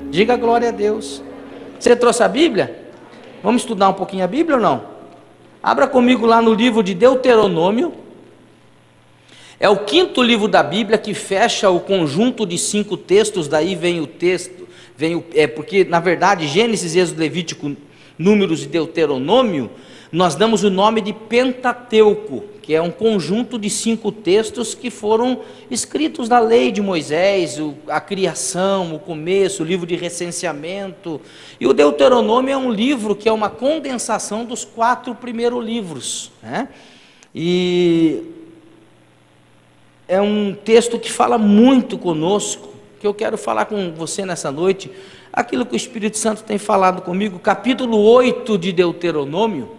Diga glória a Deus. Você trouxe a Bíblia? Vamos estudar um pouquinho a Bíblia ou não? Abra comigo lá no livro de Deuteronômio. É o quinto livro da Bíblia que fecha o conjunto de 5 textos. Daí vem o texto, porque na verdade Gênesis, Êxodo, Levítico, Números e Deuteronômio, nós damos o nome de Pentateuco, que é um conjunto de 5 textos que foram escritos da lei de Moisés, a criação, o começo, o livro de recenseamento. E o Deuteronômio é um livro que é uma condensação dos 4 primeiros livros, né? E é um texto que fala muito conosco, que eu quero falar com você nessa noite, aquilo que o Espírito Santo tem falado comigo, capítulo 8 de Deuteronômio.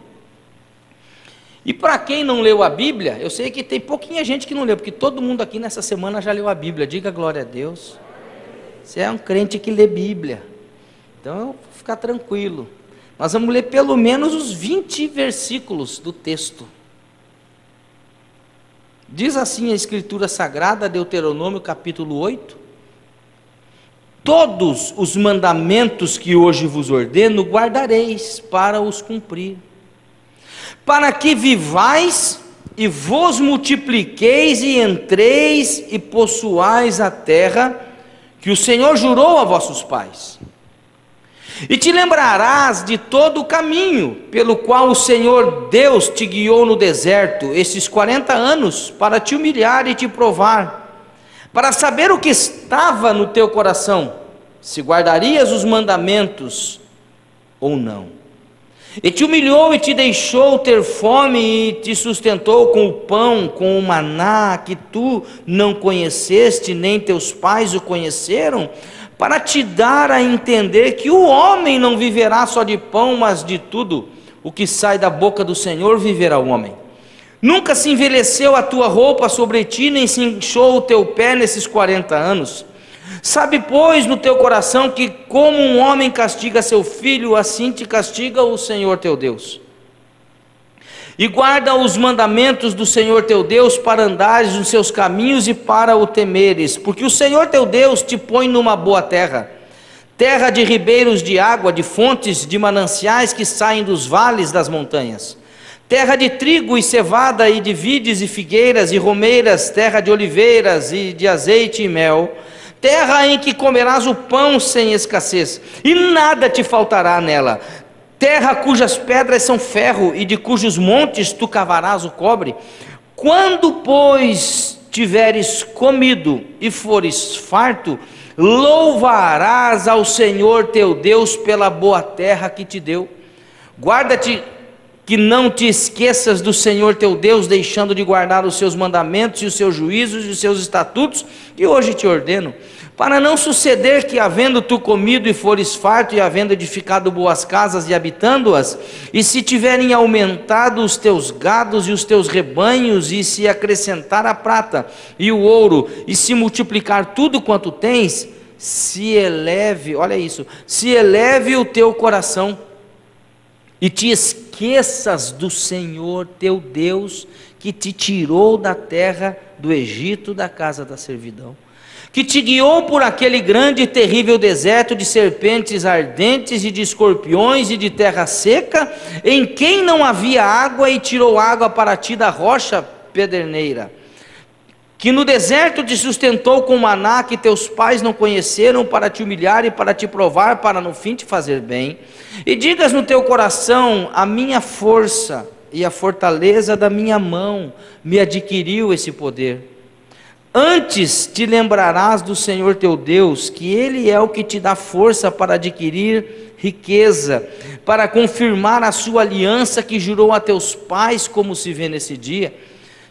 E para quem não leu a Bíblia, eu sei que tem pouquinha gente que não leu, porque todo mundo aqui nessa semana já leu a Bíblia. Diga glória a Deus. Você é um crente que lê Bíblia, então eu vou ficar tranquilo. Nós vamos ler pelo menos os 20 versículos do texto. Diz assim a Escritura Sagrada, Deuteronômio capítulo 8: todos os mandamentos que hoje vos ordeno guardareis para os cumprir, para que vivais e vos multipliqueis e entreis e possuais a terra que o Senhor jurou a vossos pais. E te lembrarás de todo o caminho pelo qual o Senhor Deus te guiou no deserto esses 40 anos, para te humilhar e te provar, para saber o que estava no teu coração, se guardarias os mandamentos ou não. E te humilhou e te deixou ter fome e te sustentou com o pão, com o maná que tu não conheceste, nem teus pais o conheceram, para te dar a entender que o homem não viverá só de pão, mas de tudo o que sai da boca do Senhor viverá o homem. Nunca se envelheceu a tua roupa sobre ti, nem se inchou o teu pé nesses 40 anos. Sabe, pois, no teu coração que como um homem castiga seu filho, assim te castiga o Senhor teu Deus. E guarda os mandamentos do Senhor teu Deus, para andares nos seus caminhos e para o temeres, porque o Senhor teu Deus te põe numa boa terra, terra de ribeiros de água, de fontes, de mananciais que saem dos vales das montanhas, terra de trigo e cevada e de vides e figueiras e romeiras, terra de oliveiras e de azeite e mel, terra em que comerás o pão sem escassez, e nada te faltará nela, terra cujas pedras são ferro, e de cujos montes tu cavarás o cobre. Quando, pois, tiveres comido e fores farto, louvarás ao Senhor teu Deus pela boa terra que te deu. Guarda-te que não te esqueças do Senhor teu Deus, deixando de guardar os seus mandamentos e os seus juízos e os seus estatutos, que hoje te ordeno, para não suceder que, havendo tu comido e fores farto, e havendo edificado boas casas e habitando-as, e se tiverem aumentado os teus gados e os teus rebanhos, e se acrescentar a prata e o ouro, e se multiplicar tudo quanto tens, se eleve, olha isso, se eleve o teu coração, e te esqueças do Senhor teu Deus, que te tirou da terra do Egito, da casa da servidão, que te guiou por aquele grande e terrível deserto de serpentes ardentes e de escorpiões e de terra seca, em quem não havia água, e tirou água para ti da rocha pederneira, que no deserto te sustentou com maná que teus pais não conheceram, para te humilhar e para te provar, para no fim te fazer bem. E digas no teu coração: a minha força e a fortaleza da minha mão me adquiriu esse poder. Antes te lembrarás do Senhor teu Deus, que Ele é o que te dá força para adquirir riqueza, para confirmar a sua aliança que jurou a teus pais, como se vê nesse dia.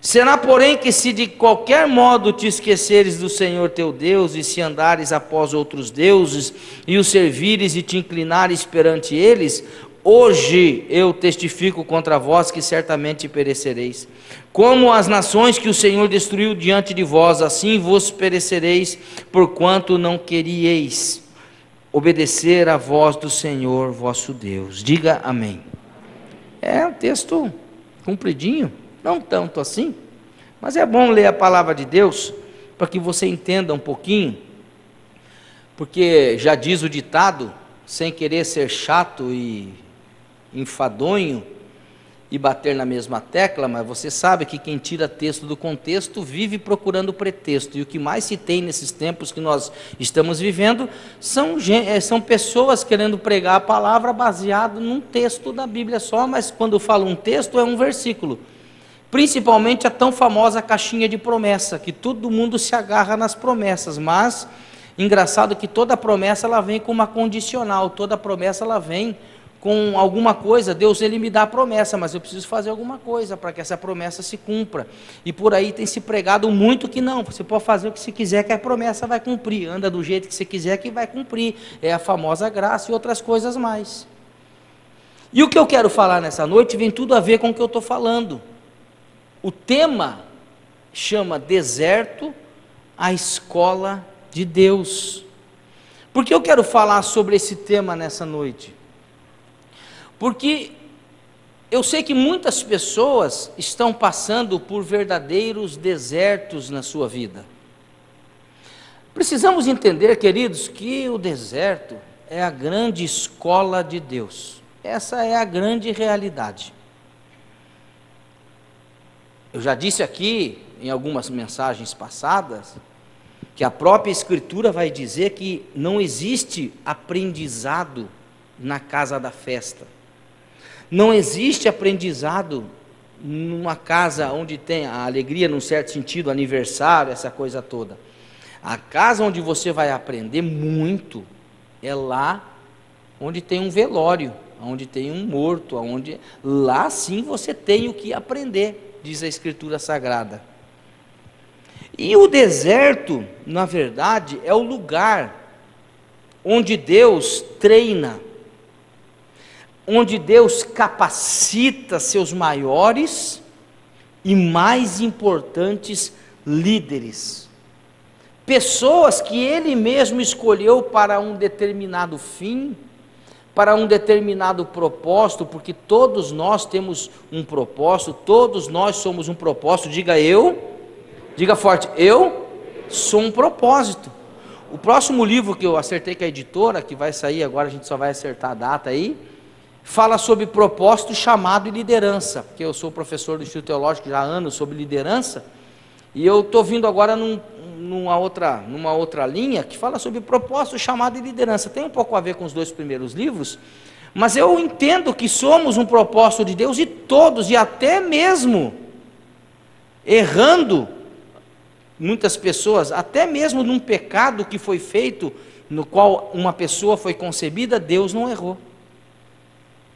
Será, porém, que se de qualquer modo te esqueceres do Senhor teu Deus, e se andares após outros deuses, e os servires e te inclinares perante eles, hoje eu testifico contra vós que certamente perecereis. Como as nações que o Senhor destruiu diante de vós, assim vos perecereis, porquanto não querieis obedecer à voz do Senhor vosso Deus. Diga amém. É um texto compridinho, não tanto assim, mas é bom ler a palavra de Deus, para que você entenda um pouquinho, porque já diz o ditado, sem querer ser chato e enfadonho e bater na mesma tecla, mas você sabe que quem tira texto do contexto vive procurando pretexto, e o que mais se tem nesses tempos que nós estamos vivendo são pessoas querendo pregar a palavra baseado num texto da Bíblia só, mas quando falo um texto é um versículo, principalmente a tão famosa caixinha de promessa, que todo mundo se agarra nas promessas, mas engraçado que toda promessa ela vem com uma condicional, toda promessa ela vem com alguma coisa. Deus, ele me dá a promessa, mas eu preciso fazer alguma coisa para que essa promessa se cumpra, e por aí tem se pregado muito que não, você pode fazer o que você quiser que a promessa vai cumprir, anda do jeito que você quiser que vai cumprir, é a famosa graça e outras coisas mais. E o que eu quero falar nessa noite vem tudo a ver com o que eu estou falando. O tema chama Deserto, a Escola de Deus. Por que eu quero falar sobre esse tema nessa noite? Porque eu sei que muitas pessoas estão passando por verdadeiros desertos na sua vida. Precisamos entender, queridos, que o deserto é a grande escola de Deus. Essa é a grande realidade. Eu já disse aqui, em algumas mensagens passadas, que a própria Escritura vai dizer que não existe aprendizado na casa da festa. Não existe aprendizado numa casa onde tem a alegria, num certo sentido, aniversário, essa coisa toda. A casa onde você vai aprender muito é lá onde tem um velório, onde tem um morto, onde lá sim você tem o que aprender, diz a Escritura Sagrada. E o deserto, na verdade, é o lugar onde Deus treina, onde Deus capacita seus maiores e mais importantes líderes, pessoas que Ele mesmo escolheu para um determinado fim, para um determinado propósito, porque todos nós temos um propósito, todos nós somos um propósito. Diga forte, eu sou um propósito. O próximo livro que eu acertei com a editora, que vai sair agora, a gente só vai acertar a data aí, fala sobre propósito, chamado e liderança, porque eu sou professor do Instituto Teológico já há anos sobre liderança, e eu estou vindo agora numa outra linha, que fala sobre propósito, chamado e liderança. Tem um pouco a ver com os dois primeiros livros, mas eu entendo que somos um propósito de Deus, e todos, e até mesmo errando, muitas pessoas, até mesmo num pecado que foi feito, no qual uma pessoa foi concebida, Deus não errou.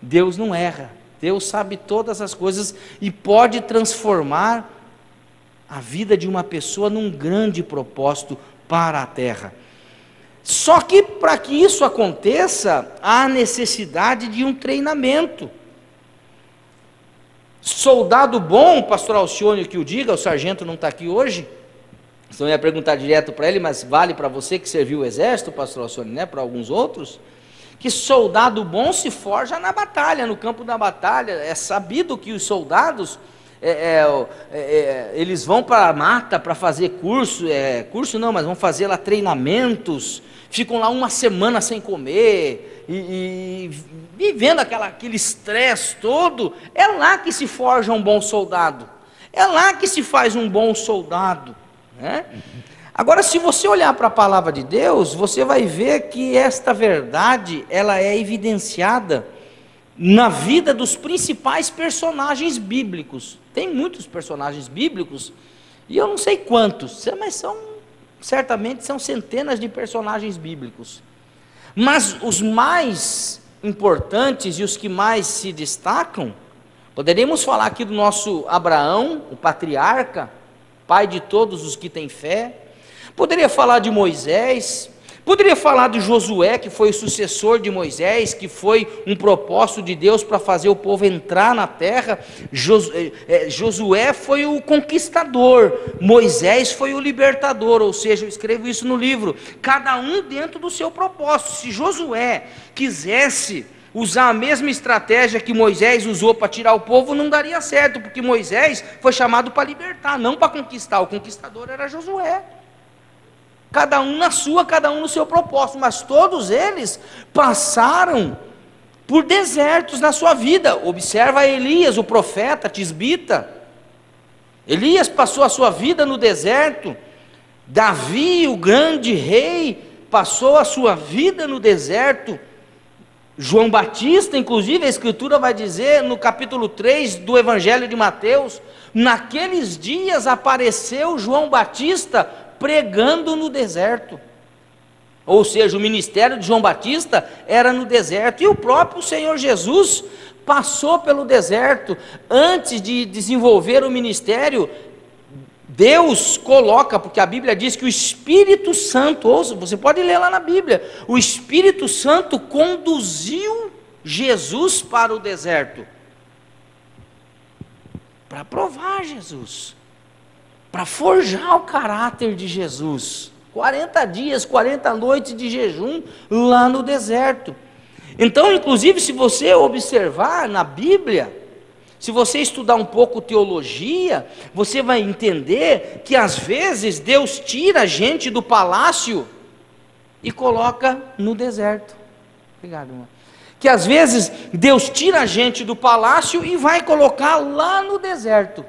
Deus não erra, Deus sabe todas as coisas e pode transformar a vida de uma pessoa num grande propósito para a terra. Só que para que isso aconteça, há necessidade de um treinamento. Soldado bom, pastor Alcione que o diga, o sargento não está aqui hoje, senão eu ia perguntar direto para ele, mas vale para você que serviu o exército, pastor Alcione, né, para alguns outros, que soldado bom se forja na batalha, no campo da batalha. É sabido que os soldados, eles vão para a mata para fazer curso não, mas vão fazer lá treinamentos, ficam lá uma semana sem comer, e vivendo aquele estresse todo. É lá que se forja um bom soldado, é lá que se faz um bom soldado, né? Agora, se você olhar para a palavra de Deus, você vai ver que esta verdade, ela é evidenciada na vida dos principais personagens bíblicos. Tem muitos personagens bíblicos, e eu não sei quantos, mas certamente são centenas de personagens bíblicos. Mas os mais importantes e os que mais se destacam, poderíamos falar aqui do nosso Abraão, o patriarca, pai de todos os que têm fé. Poderia falar de Moisés, poderia falar de Josué, que foi o sucessor de Moisés, que foi um propósito de Deus para fazer o povo entrar na terra. Josué foi o conquistador, Moisés foi o libertador, ou seja, eu escrevo isso no livro, cada um dentro do seu propósito. Se Josué quisesse usar a mesma estratégia que Moisés usou para tirar o povo, não daria certo, porque Moisés foi chamado para libertar, não para conquistar. O conquistador era Josué. cada um na sua, cada um no seu propósito, mas todos eles passaram por desertos na sua vida. Observa Elias, o profeta tisbita. Elias passou a sua vida no deserto. Davi, o grande rei, passou a sua vida no deserto. João Batista, inclusive, a Escritura vai dizer no capítulo 3 do Evangelho de Mateus, naqueles dias apareceu João Batista pregando no deserto. Ou seja, o ministério de João Batista era no deserto, e o próprio Senhor Jesus passou pelo deserto. Antes de desenvolver o ministério, Deus coloca, porque a Bíblia diz que o Espírito Santo, ouça, você pode ler lá na Bíblia, o Espírito Santo conduziu Jesus para o deserto, para provar Jesus, para forjar o caráter de Jesus. 40 dias, 40 noites de jejum lá no deserto. Então, inclusive, se você observar na Bíblia, se você estudar um pouco teologia, você vai entender que às vezes Deus tira a gente do palácio e coloca no deserto. Obrigado, irmão. Que às vezes Deus tira a gente do palácio e vai colocar lá no deserto.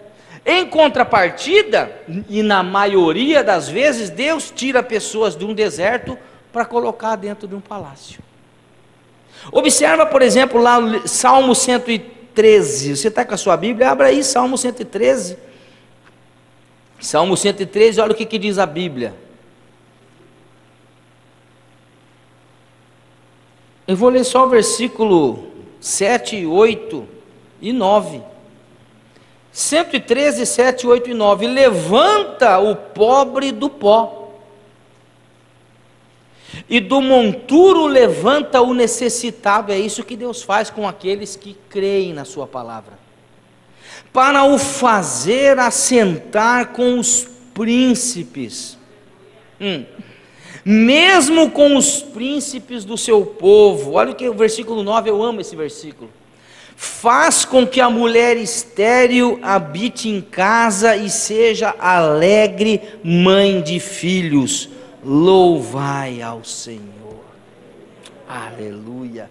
Em contrapartida, e na maioria das vezes, Deus tira pessoas de um deserto para colocar dentro de um palácio. Observa, por exemplo, lá o Salmo 113. Você está com a sua Bíblia? Abra aí Salmo 113. Salmo 113, olha o que diz a Bíblia. Eu vou ler só o versículo 7, 8 e 9. 113, 7, 8 e 9. Levanta o pobre do pó, e do monturo levanta o necessitado. É isso que Deus faz com aqueles que creem na sua palavra, para o fazer assentar com os príncipes, mesmo com os príncipes do seu povo. Olha o que o versículo 9, eu amo esse versículo. Faz com que a mulher estéril habite em casa e seja alegre mãe de filhos. Louvai ao Senhor. Aleluia.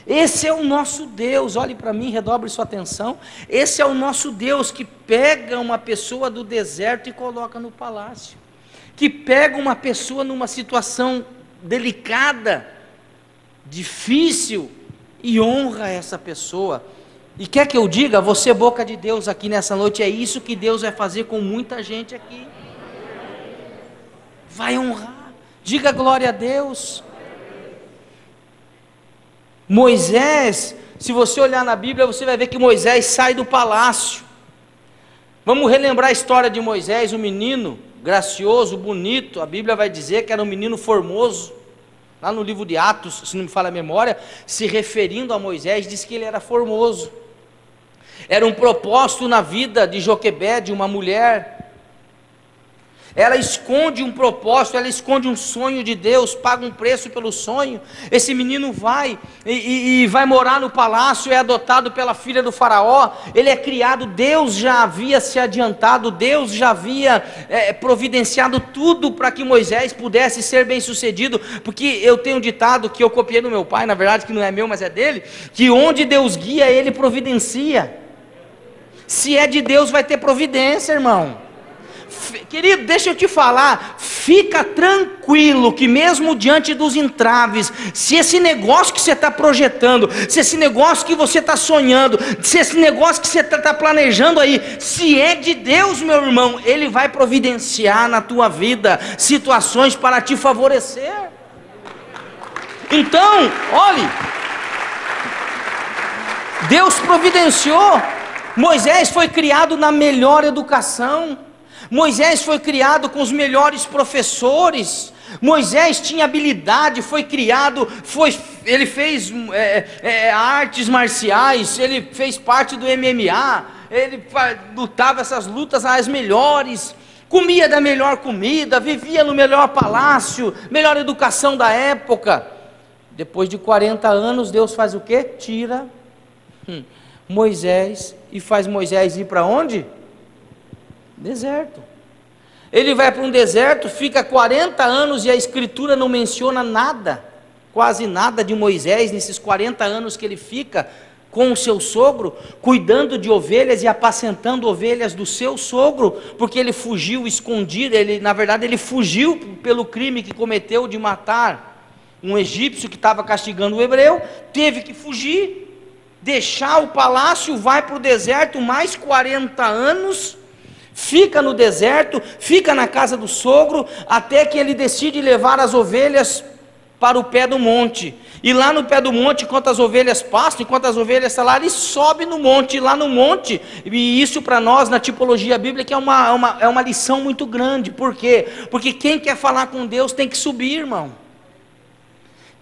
Esse é o nosso Deus. Olhe para mim, redobre sua atenção. Esse é o nosso Deus que pega uma pessoa do deserto e coloca no palácio, que pega uma pessoa numa situação delicada, difícil, e honra essa pessoa. E quer que eu diga, você boca de Deus aqui nessa noite, é isso que Deus vai fazer com muita gente aqui. Vai honrar. Diga glória a Deus. Moisés, se você olhar na Bíblia, você vai ver que Moisés sai do palácio. Vamos relembrar a história de Moisés, um menino gracioso, bonito. A Bíblia vai dizer que era um menino formoso. Lá no livro de Atos, se não me falha a memória, se referindo a Moisés, diz que ele era formoso. Era um propósito na vida de Joquebede, uma mulher. Ela esconde um propósito, ela esconde um sonho de Deus, paga um preço pelo sonho. Esse menino vai e vai morar no palácio, é adotado pela filha do faraó. Ele é criado, Deus já havia se adiantado, Deus já havia providenciado tudo para que Moisés pudesse ser bem sucedido. Porque eu tenho um ditado que eu copiei do meu pai, na verdade que não é meu, mas é dele, que onde Deus guia, Ele providencia. Se é de Deus, vai ter providência, irmão. Querido, deixa eu te falar, fica tranquilo que mesmo diante dos entraves, se esse negócio que você está projetando, se esse negócio que você está sonhando, se esse negócio que você está planejando aí, se é de Deus, meu irmão, Ele vai providenciar na tua vida situações para te favorecer. Então, olhe, Deus providenciou. Moisés foi criado na melhor educação. Moisés foi criado com os melhores professores. Moisés tinha habilidade, foi criado, ele fez artes marciais, ele fez parte do MMA, ele lutava essas lutas as melhores, comia da melhor comida, vivia no melhor palácio, melhor educação da época. Depois de 40 anos, Deus faz o quê? Tira Moisés e faz Moisés ir para onde? Deserto. Ele vai para um deserto, fica 40 anos e a Escritura não menciona nada, quase nada de Moisés nesses 40 anos que ele fica com o seu sogro, cuidando de ovelhas e apacentando ovelhas do seu sogro, porque ele fugiu escondido, na verdade ele fugiu pelo crime que cometeu de matar um egípcio que estava castigando o hebreu, teve que fugir, deixar o palácio, vai para o deserto mais 40 anos, fica no deserto, fica na casa do sogro, até que ele decide levar as ovelhas para o pé do monte, e lá no pé do monte, enquanto as ovelhas pastam, enquanto as ovelhas estão lá, ele sobe no monte, e lá no monte, e isso para nós na tipologia bíblica é uma lição muito grande. Por quê? Porque quem quer falar com Deus tem que subir, irmão.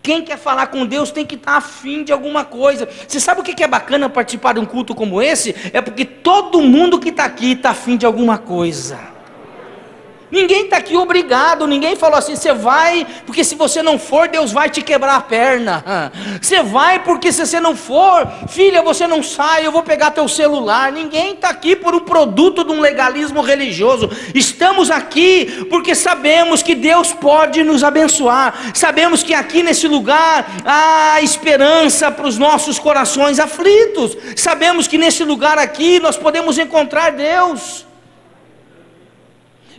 Quem quer falar com Deus tem que estar afim de alguma coisa. Você sabe o que é bacana participar de um culto como esse? É porque todo mundo que está aqui está afim de alguma coisa. Ninguém está aqui obrigado, ninguém falou assim, você vai, porque se você não for, Deus vai te quebrar a perna. Você vai, porque se você não for, filha, você não sai, eu vou pegar teu celular. Ninguém está aqui por um produto de um legalismo religioso. Estamos aqui porque sabemos que Deus pode nos abençoar. Sabemos que aqui nesse lugar há esperança para os nossos corações aflitos. Sabemos que nesse lugar aqui nós podemos encontrar Deus.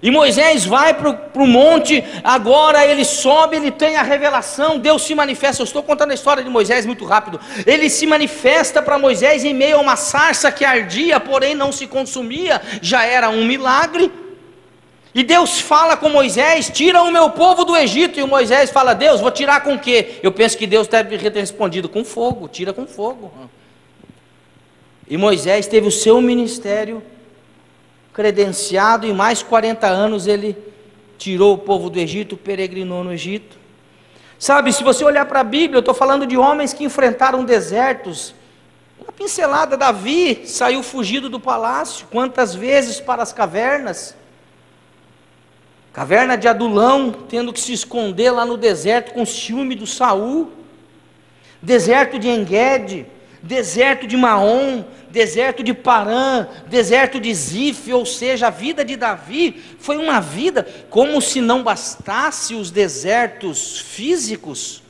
E Moisés vai para o monte, agora ele sobe, ele tem a revelação, Deus se manifesta. Eu estou contando a história de Moisés muito rápido. Ele se manifesta para Moisés em meio a uma sarça que ardia, porém não se consumia, já era um milagre. E Deus fala com Moisés, tira o meu povo do Egito. E o Moisés fala, Deus, vou tirar com o quê? Eu penso que Deus deve ter respondido, com fogo, tira com fogo. E Moisés teve o seu ministério credenciado, e mais 40 anos ele tirou o povo do Egito, peregrinou no Egito. Sabe, se você olhar para a Bíblia, eu estou falando de homens que enfrentaram desertos. Uma pincelada, Davi saiu fugido do palácio, quantas vezes para as cavernas, caverna de Adulão, tendo que se esconder lá no deserto com ciúme do Saul, deserto de Engede, deserto de Maom, deserto de Parã, deserto de Zif. Ou seja, a vida de Davi foi uma vida, como se não bastasse os desertos físicos,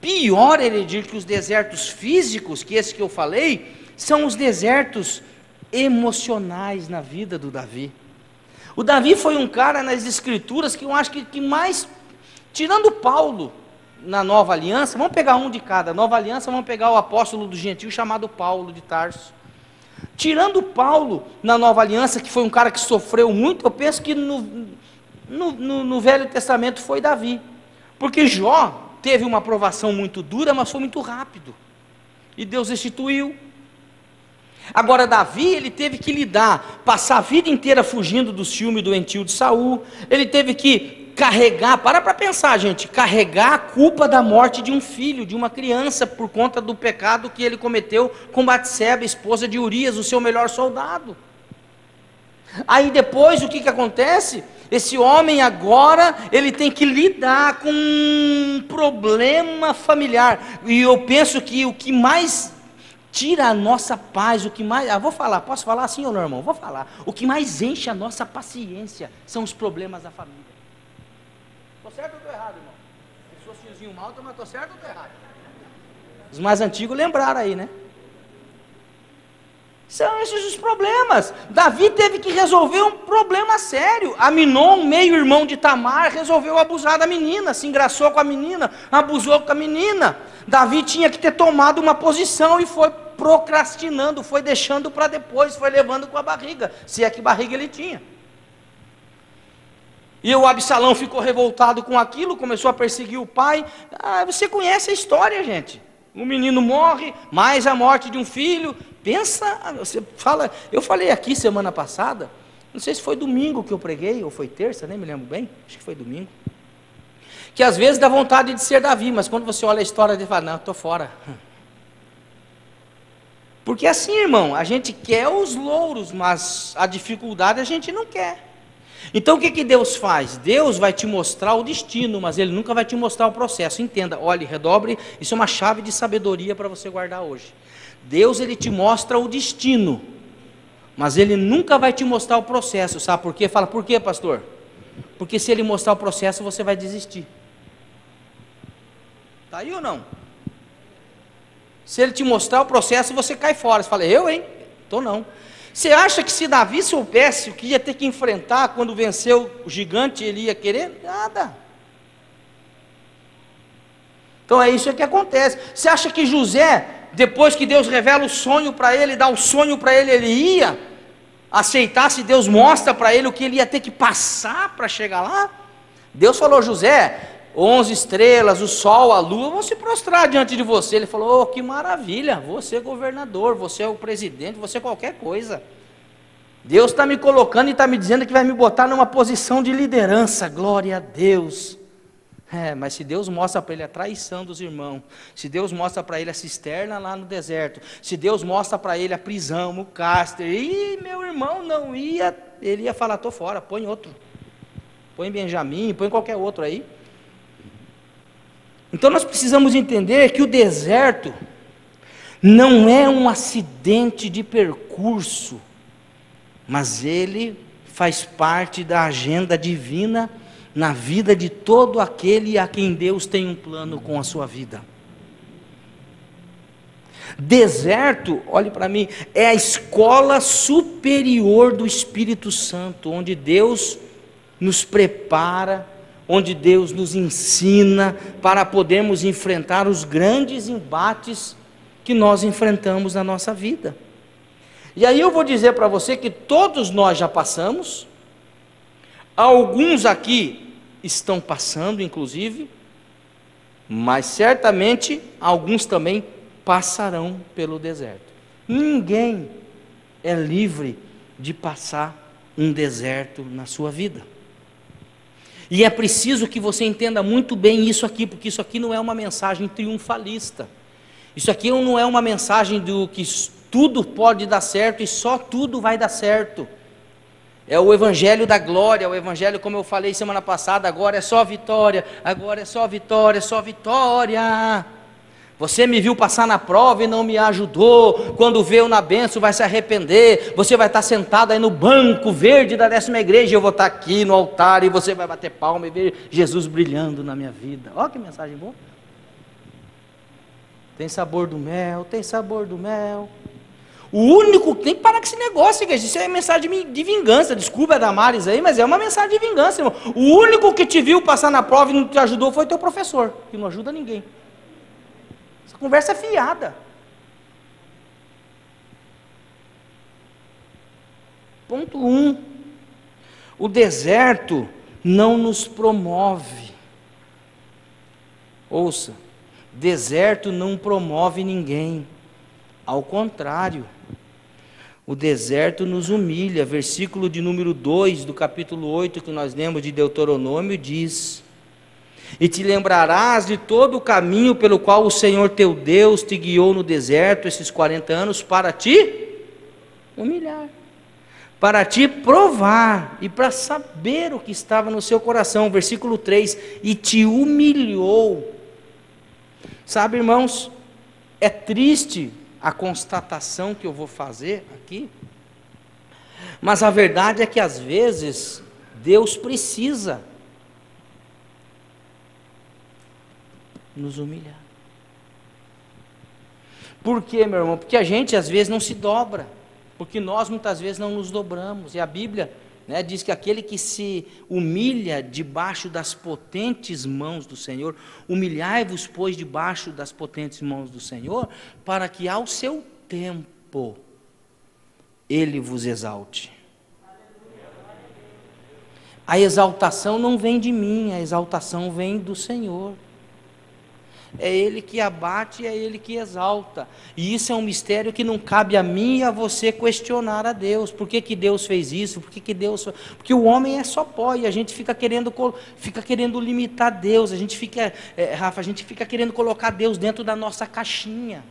pior ele diz que os desertos físicos, que esse que eu falei, são os desertos emocionais na vida do Davi. O Davi foi um cara nas escrituras que eu acho que mais, tirando Paulo, na Nova Aliança, vamos pegar um de cada. Nova Aliança, vamos pegar o apóstolo do gentil chamado Paulo de Tarso. Tirando Paulo na Nova Aliança, que foi um cara que sofreu muito, eu penso que no Velho Testamento foi Davi, porque Jó teve uma provação muito dura, mas foi muito rápido, e Deus restituiu. Agora Davi, ele teve que lidar, passar a vida inteira fugindo do ciúme doentio de Saul. Ele teve que carregar, para pensar, gente, carregar a culpa da morte de um filho, de uma criança, por conta do pecado que ele cometeu com Batseba, esposa de Urias, o seu melhor soldado. Aí depois o que acontece? Esse homem agora, ele tem que lidar com um problema familiar, e eu penso que o que mais tira a nossa paz, o que mais, vou falar, posso falar assim ou não, irmão? Vou falar, o que mais enche a nossa paciência são os problemas da família. Estou certo ou estou errado, irmão? Eu sou tiozinho malta, mas estou certo ou estou errado? Os mais antigos lembraram aí, né? São esses os problemas. Davi teve que resolver um problema sério. Aminon, meio-irmão de Tamar, resolveu abusar da menina, se engraçou com a menina, abusou com a menina. Davi tinha que ter tomado uma posição e foi procrastinando, foi deixando para depois, foi levando com a barriga, se é que barriga ele tinha. E o Absalão ficou revoltado com aquilo, começou a perseguir o pai. Você conhece a história, gente. O menino morre, mais a morte de um filho. Pensa, você fala, eu falei aqui semana passada, não sei se foi domingo que eu preguei, ou foi terça, nem me lembro bem, acho que foi domingo, que às vezes dá vontade de ser Davi, mas quando você olha a história dele, fala, não, estou fora. Porque assim, irmão, a gente quer os louros, mas a dificuldade a gente não quer. Então o que Deus faz? Deus vai te mostrar o destino, mas Ele nunca vai te mostrar o processo. Entenda, olhe, redobre, isso é uma chave de sabedoria para você guardar hoje. Deus, Ele te mostra o destino, mas Ele nunca vai te mostrar o processo, sabe por quê? Fala, por quê, pastor? Porque se Ele mostrar o processo, você vai desistir. Está aí ou não? Se Ele te mostrar o processo, você cai fora. Você fala, eu, hein? Estou não. Você acha que se Davi soubesse o que ia ter que enfrentar quando venceu o gigante, ele ia querer? Nada. Então é isso que acontece. Você acha que José, depois que Deus revela o sonho para ele, dá o sonho para ele ia aceitar se Deus mostra para ele o que ele ia ter que passar para chegar lá? Deus falou, José, 11 estrelas, o sol, a lua, vão se prostrar diante de você. Ele falou, oh, que maravilha, você é governador, você é o presidente, você é qualquer coisa. Deus está me colocando e está me dizendo que vai me botar numa posição de liderança, glória a Deus. Mas se Deus mostra para ele a traição dos irmãos, se Deus mostra para ele a cisterna lá no deserto, se Deus mostra para ele a prisão, o cárcere, e meu irmão não ia, ele ia falar, estou fora, põe outro, põe Benjamim, põe qualquer outro aí. Então nós precisamos entender que o deserto não é um acidente de percurso, mas ele faz parte da agenda divina na vida de todo aquele a quem Deus tem um plano com a sua vida. Deserto, olhe para mim, é a escola superior do Espírito Santo, onde Deus nos prepara, onde Deus nos ensina para podermos enfrentar os grandes embates que nós enfrentamos na nossa vida. E aí eu vou dizer para você que todos nós já passamos, alguns aqui estão passando, inclusive, mas certamente alguns também passarão pelo deserto. Ninguém é livre de passar um deserto na sua vida. E é preciso que você entenda muito bem isso aqui, porque isso aqui não é uma mensagem triunfalista. Isso aqui não é uma mensagem do que tudo pode dar certo e só tudo vai dar certo. É o evangelho da glória, o evangelho, como eu falei semana passada, agora é só vitória, agora é só vitória, só vitória. Você me viu passar na prova e não me ajudou, quando veio na bênção vai se arrepender, você vai estar sentado aí no banco verde da 10ª igreja, eu vou estar aqui no altar e você vai bater palma e ver Jesus brilhando na minha vida. Olha que mensagem boa. Tem sabor do mel, tem sabor do mel. O único, tem que parar com esse negócio, igreja. Isso é mensagem de vingança. Desculpa a Damares aí, mas é uma mensagem de vingança, irmão. O único que te viu passar na prova e não te ajudou foi teu professor, que não ajuda ninguém. Essa conversa é fiada. Ponto 1. O deserto não nos promove. Ouça, deserto não promove ninguém. Ao contrário, o deserto nos humilha. Versículo de número 2 do capítulo 8 que nós lemos de Deuteronômio diz: e te lembrarás de todo o caminho pelo qual o Senhor teu Deus te guiou no deserto esses 40 anos para te humilhar, para te provar e para saber o que estava no seu coração. Versículo 3, e te humilhou. Sabe, irmãos, é triste a constatação que eu vou fazer aqui, mas a verdade é que às vezes Deus precisa nos humilhar. Por quê, meu irmão? Porque a gente às vezes não se dobra, porque nós muitas vezes não nos dobramos, e a Bíblia, né, diz que aquele que se humilha debaixo das potentes mãos do Senhor, humilhai-vos, pois, debaixo das potentes mãos do Senhor, para que ao seu tempo Ele vos exalte. A exaltação não vem de mim, a exaltação vem do Senhor. É Ele que abate, é Ele que exalta, e isso é um mistério que não cabe a mim e a você questionar a Deus. Por que que Deus fez isso? Porque o homem é só pó, e a gente fica querendo limitar Deus, a gente fica querendo colocar Deus dentro da nossa caixinha,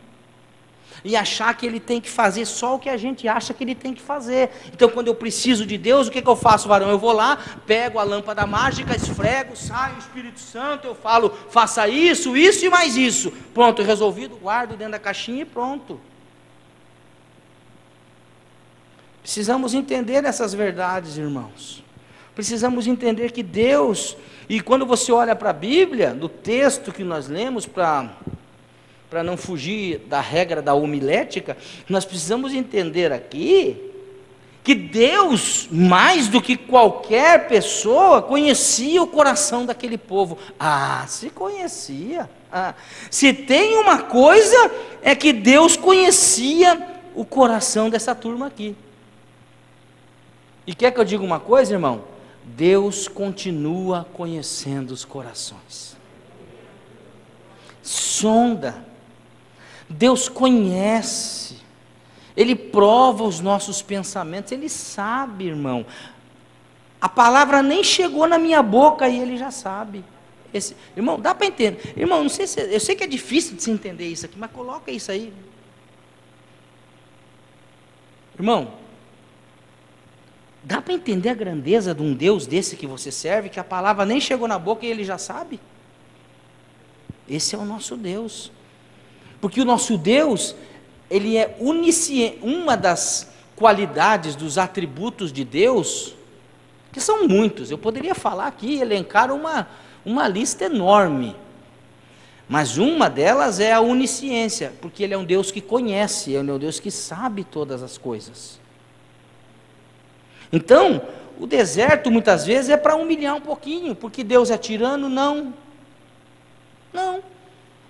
e achar que Ele tem que fazer só o que a gente acha que Ele tem que fazer. Então quando eu preciso de Deus, o que eu faço, varão? Eu vou lá, pego a lâmpada mágica, esfrego, sai o Espírito Santo, eu falo, faça isso, isso e mais isso, pronto, resolvido, guardo dentro da caixinha e pronto. Precisamos entender essas verdades, irmãos. Precisamos entender que Deus, e quando você olha para a Bíblia, no texto que nós lemos, para não fugir da regra da homilética, nós precisamos entender aqui, que Deus, mais do que qualquer pessoa, conhecia o coração daquele povo. Se conhecia. Se tem uma coisa, é que Deus conhecia o coração dessa turma aqui. E quer que eu diga uma coisa, irmão? Deus continua conhecendo os corações. Sonda. Deus conhece. Ele prova os nossos pensamentos. Ele sabe, irmão. A palavra nem chegou na minha boca e Ele já sabe. Irmão, dá para entender. Irmão, não sei eu sei que é difícil de se entender isso aqui, mas coloca isso aí. Irmão, dá para entender a grandeza de um Deus desse que você serve, que a palavra nem chegou na boca e Ele já sabe? Esse é o nosso Deus. Porque o nosso Deus, Ele é onisciente. Uma das qualidades, dos atributos de Deus, que são muitos, eu poderia falar aqui, elencar uma lista enorme, mas uma delas é a onisciência, porque Ele é um Deus que conhece, Ele é um Deus que sabe todas as coisas. Então, o deserto muitas vezes é para humilhar um pouquinho, porque Deus é tirano? Não,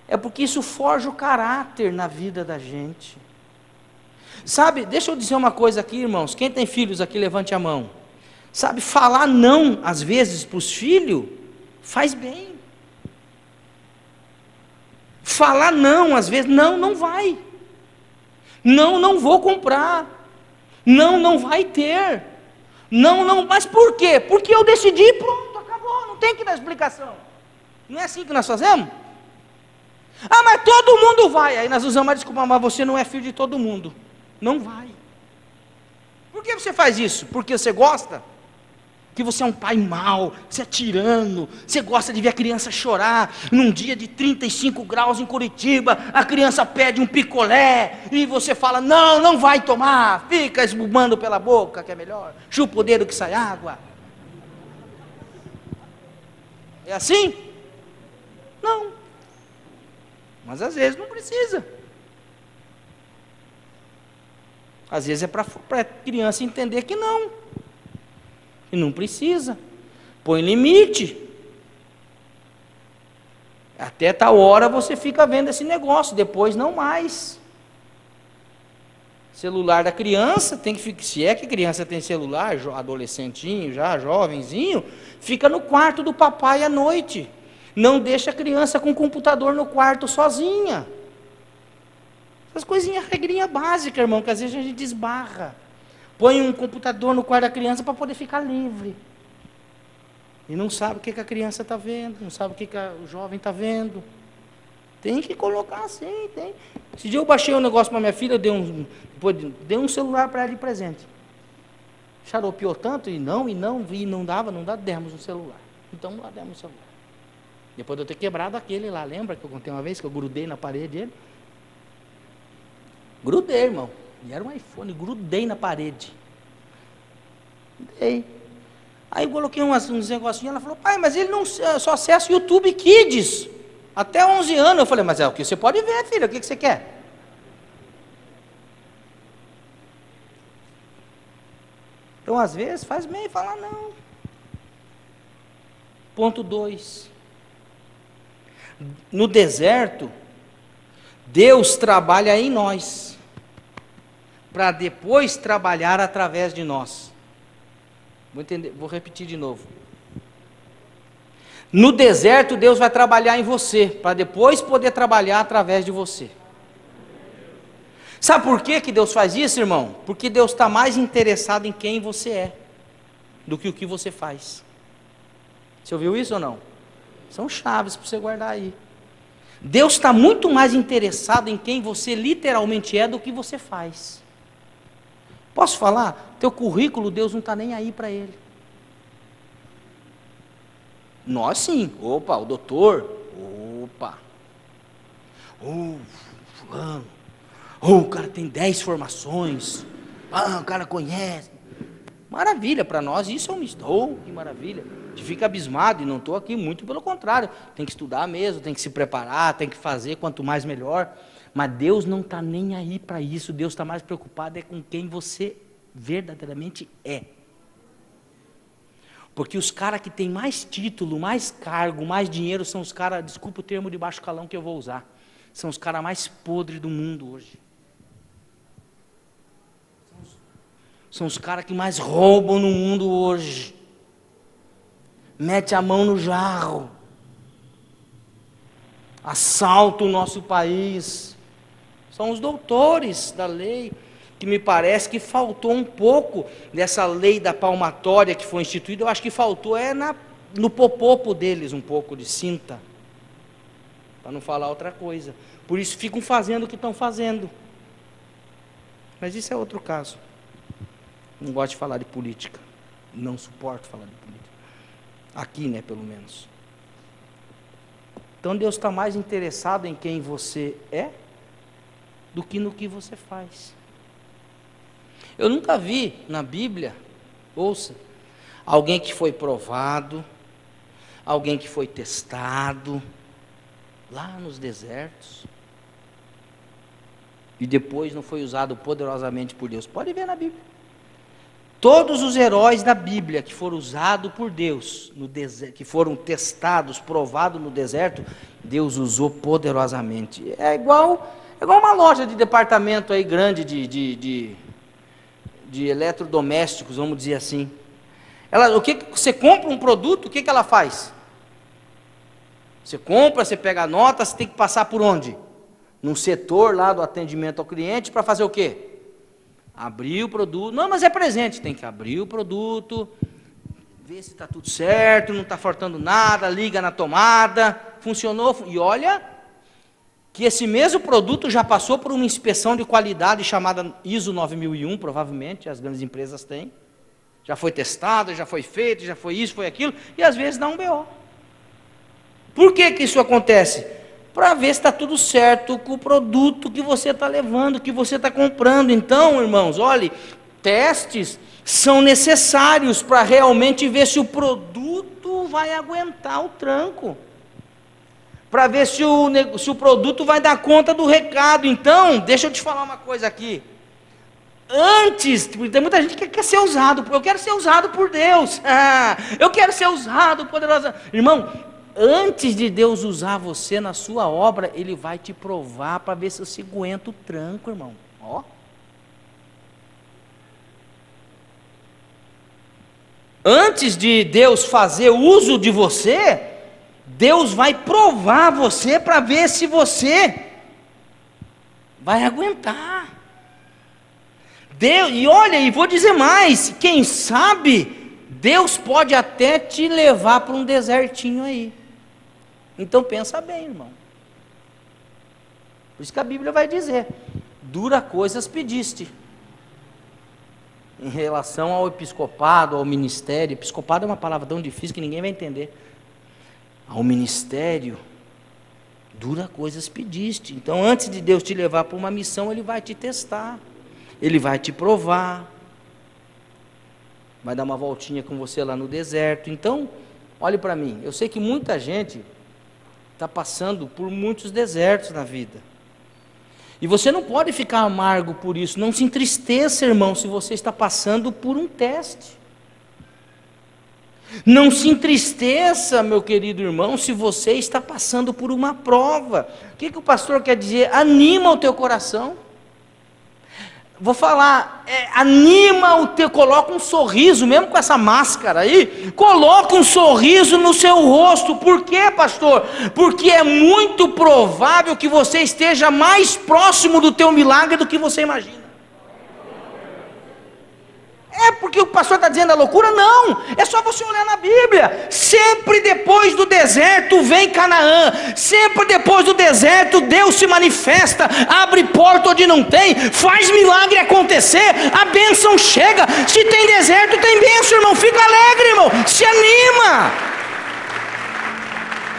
é porque isso forja o caráter na vida da gente. Sabe, deixa eu dizer uma coisa aqui, irmãos, quem tem filhos aqui, levante a mão. Sabe, falar não, às vezes, para os filhos, faz bem. Falar não, às vezes, não vai. Não vou comprar. Não vai ter. Não, mas por quê? Porque eu decidi, pronto, acabou, não tem que dar explicação. Não é assim que nós fazemos? Mas todo mundo vai. Aí nós usamos a desculpa, mas você não é filho de todo mundo. Não vai. Por que você faz isso? Porque você gosta? Que você é um pai mau, você é tirano, você gosta de ver a criança chorar, num dia de 35 graus em Curitiba, a criança pede um picolé, e você fala, não vai tomar, fica esbumando pela boca, que é melhor, chupa o dedo que sai água. É assim? Não. Mas às vezes não precisa. Às vezes é para a criança entender que não. E não precisa. Põe limite. Até tal hora você fica vendo esse negócio, depois não mais. Celular da criança, tem que ficar, se é que criança tem celular, adolescentinho já, jovenzinho, fica no quarto do papai à noite. Não deixa a criança com o computador no quarto sozinha. Essas coisinhas, regrinha básica, irmão, que às vezes a gente esbarra. Põe um computador no quarto da criança para poder ficar livre. E não sabe o que a criança está vendo, não sabe o que o jovem está vendo. Tem que colocar assim, tem. Esse dia eu baixei um negócio para minha filha, eu dei um celular para ela de presente. Xaropeou tanto, não dava, demos um celular. Então lá demos um celular. Depois de eu ter quebrado aquele lá, lembra que eu contei uma vez que eu grudei na parede dele? Grudei, irmão. E era um iPhone, grudei na parede. Dei. Aí eu coloquei uns negocinhos, ela falou, pai, mas ele não só acessa o YouTube Kids, até 11 anos. Eu falei, mas é o que você pode ver, filha, o que você quer? Então, às vezes, faz bem falar não. Ponto 2. No deserto, Deus trabalha em nós, para depois trabalhar através de nós. Vou repetir de novo. No deserto, Deus vai trabalhar em você, para depois poder trabalhar através de você. Sabe por que Deus faz isso, irmão? Porque Deus está mais interessado em quem você é, do que o que você faz. Você ouviu isso ou não? São chaves para você guardar aí. Deus está muito mais interessado em quem você literalmente é do que você faz. Posso falar? Teu currículo, Deus não está nem aí para ele. Nós sim. Opa, o doutor. Opa. Fulano. O cara tem 10 formações. Ah, o cara conhece. Maravilha para nós, isso é um mistério. Que maravilha. A gente fica abismado e não estou aqui, muito pelo contrário. Tem que estudar mesmo, tem que se preparar, tem que fazer, quanto mais melhor. Mas Deus não está nem aí para isso. Deus está mais preocupado com quem você verdadeiramente é. Porque os caras que têm mais título, mais cargo, mais dinheiro, são os caras, desculpa o termo de baixo calão que eu vou usar, são os caras mais podres do mundo hoje. São os caras que mais roubam no mundo hoje. Mete a mão no jarro. Assalta o nosso país. São os doutores da lei, que me parece que faltou um pouco dessa lei da palmatória que foi instituída. Eu acho que faltou no popopo deles um pouco de cinta, para não falar outra coisa. Por isso ficam fazendo o que estão fazendo. Mas isso é outro caso. Não gosto de falar de política. Não suporto falar de política. Aqui, né, pelo menos. Então Deus está mais interessado em quem você é do que no que você faz. Eu nunca vi na Bíblia, ouça, alguém que foi provado, alguém que foi testado, lá nos desertos, e depois não foi usado poderosamente por Deus. Pode ver na Bíblia. Todos os heróis da Bíblia que foram usados por Deus no deserto, que foram testados, provados no deserto, Deus usou poderosamente. É igual uma loja de departamento aí grande de eletrodomésticos, vamos dizer assim. Você compra um produto, o que ela faz? Você compra, você pega a nota, você tem que passar por onde? Num setor lá do atendimento ao cliente para fazer o quê? Abrir o produto. Não, mas é presente. Tem que abrir o produto, ver se está tudo certo, não está faltando nada, liga na tomada, funcionou. E olha que esse mesmo produto já passou por uma inspeção de qualidade chamada ISO 9001, provavelmente, as grandes empresas têm. Já foi testado, já foi feito, já foi isso, foi aquilo, e às vezes dá um BO. Por que isso acontece? Para ver se está tudo certo com o produto que você está levando, que você está comprando. Então, irmãos, olhe, testes são necessários para realmente ver se o produto vai aguentar o tranco. Para ver se o produto vai dar conta do recado. Então, deixa eu te falar uma coisa aqui. Antes, tem muita gente que quer ser usado, eu quero ser usado por Deus. Eu quero ser usado poderoso. Irmão, antes de Deus usar você na sua obra, Ele vai te provar para ver se você aguenta o tranco, irmão. Ó. Antes de Deus fazer uso de você, Deus vai provar você para ver se você vai aguentar. E olha, e vou dizer mais, quem sabe, Deus pode até te levar para um desertinho aí. Então pensa bem, irmão. Por isso que a Bíblia vai dizer, dura coisas pediste. Em relação ao episcopado, ao ministério, episcopado é uma palavra tão difícil que ninguém vai entender. Ao ministério, dura coisas pediste. Então antes de Deus te levar para uma missão, Ele vai te testar. Ele vai te provar, vai dar uma voltinha com você lá no deserto. Então, olhe para mim, eu sei que muita gente está passando por muitos desertos na vida, e você não pode ficar amargo por isso. Não se entristeça, irmão, se você está passando por um teste. Não se entristeça, meu querido irmão, se você está passando por uma prova. O que o pastor quer dizer? Anima o teu coração. Vou falar, anima o teu, coloca um sorriso, mesmo com essa máscara aí, coloca um sorriso no seu rosto. Por quê, pastor? Porque é muito provável que você esteja mais próximo do teu milagre do que você imagina. É porque o pastor está dizendo a loucura? Não, é só você olhar na Bíblia. Sempre depois do deserto vem Canaã. Sempre depois do deserto Deus se manifesta, abre porta onde não tem, faz milagre acontecer, a bênção chega. Se tem deserto, tem bênção, irmão. Fica alegre, irmão, se anima.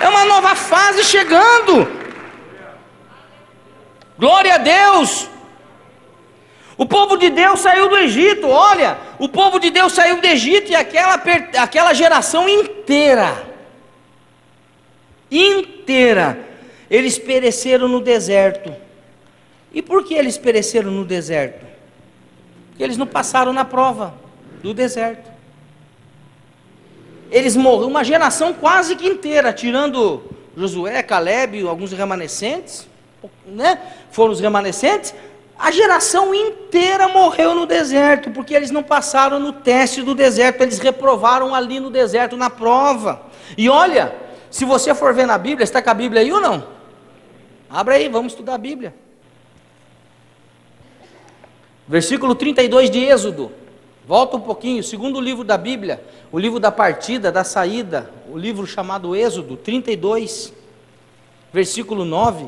É uma nova fase chegando. Glória a Deus. O povo de Deus saiu do Egito, olha, o povo de Deus saiu do Egito e aquela geração inteira, eles pereceram no deserto. E por que eles pereceram no deserto? Porque eles não passaram na prova do deserto. Eles morreram, uma geração quase que inteira, tirando Josué, Calebe, alguns remanescentes, né? Foram os remanescentes. A geração inteira morreu no deserto, porque eles não passaram no teste do deserto, eles reprovaram ali no deserto, na prova. E olha, se você for ver na Bíblia, está com a Bíblia aí ou não? Abra aí, vamos estudar a Bíblia. Versículo 32 de Êxodo, volta um pouquinho, segundo livro da Bíblia, o livro da partida, da saída, o livro chamado Êxodo, 32, versículo 9.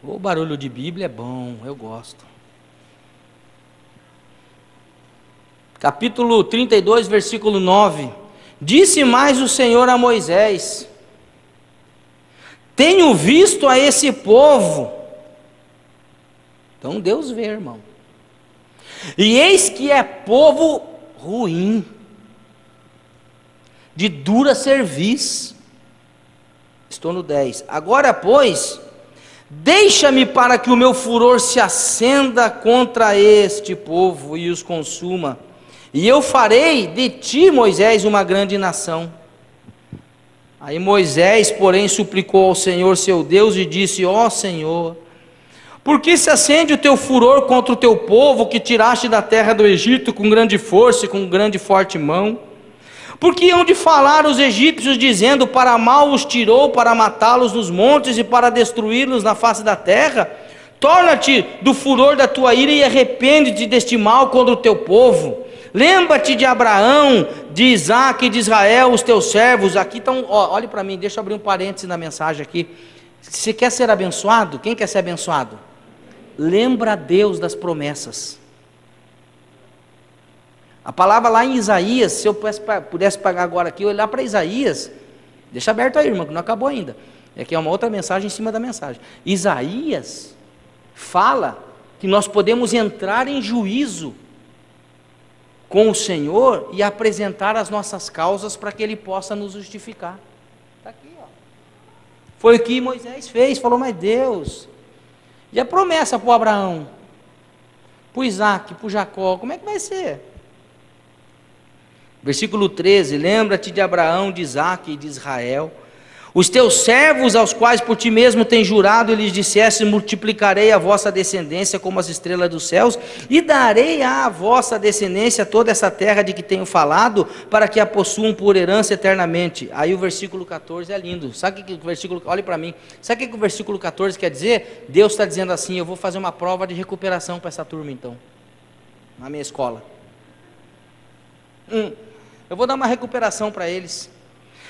O barulho de Bíblia é bom, eu gosto. Capítulo 32, versículo 9. Disse mais o Senhor a Moisés: tenho visto a esse povo. Então Deus vê, irmão. E eis que é povo ruim, de dura cerviz. Estou no 10. Agora, pois, deixa-me para que o meu furor se acenda contra este povo e os consuma. E eu farei de ti, Moisés, uma grande nação. Aí Moisés, porém, suplicou ao Senhor seu Deus e disse: ó Senhor, por que se acende o teu furor contra o teu povo que tiraste da terra do Egito com grande força e com grande forte mão? Porque hão de falar os egípcios dizendo: para mal os tirou, para matá-los nos montes e para destruí-los na face da terra? Torna-te do furor da tua ira e arrepende-te deste mal contra o teu povo. Lembra-te de Abraão, de Isaque e de Israel, os teus servos. Aqui estão, olhe para mim, deixa eu abrir um parênteses na mensagem aqui. Se quer ser abençoado, quem quer ser abençoado? Lembra a Deus das promessas. A palavra lá em Isaías, se eu pudesse pagar agora aqui, olhar para Isaías, deixa aberto aí, irmão, que não acabou ainda. Aqui é uma outra mensagem em cima da mensagem. Isaías fala que nós podemos entrar em juízo com o Senhor e apresentar as nossas causas para que Ele possa nos justificar. Está aqui, ó. Foi o que Moisés fez, falou: mas Deus, e a promessa para o Abraão, para o Isaque, para o Jacó, como é que vai ser? Versículo 13, lembra-te de Abraão, de Isaque e de Israel, os teus servos aos quais por ti mesmo tens jurado, e lhes disseste: multiplicarei a vossa descendência como as estrelas dos céus, e darei à vossa descendência toda essa terra de que tenho falado, para que a possuam por herança eternamente. Aí o versículo 14 é lindo. Sabe o que o versículo, olhe para mim, sabe o que o versículo 14 quer dizer? Deus está dizendo assim: eu vou fazer uma prova de recuperação para essa turma então, na minha escola. Eu vou dar uma recuperação para eles.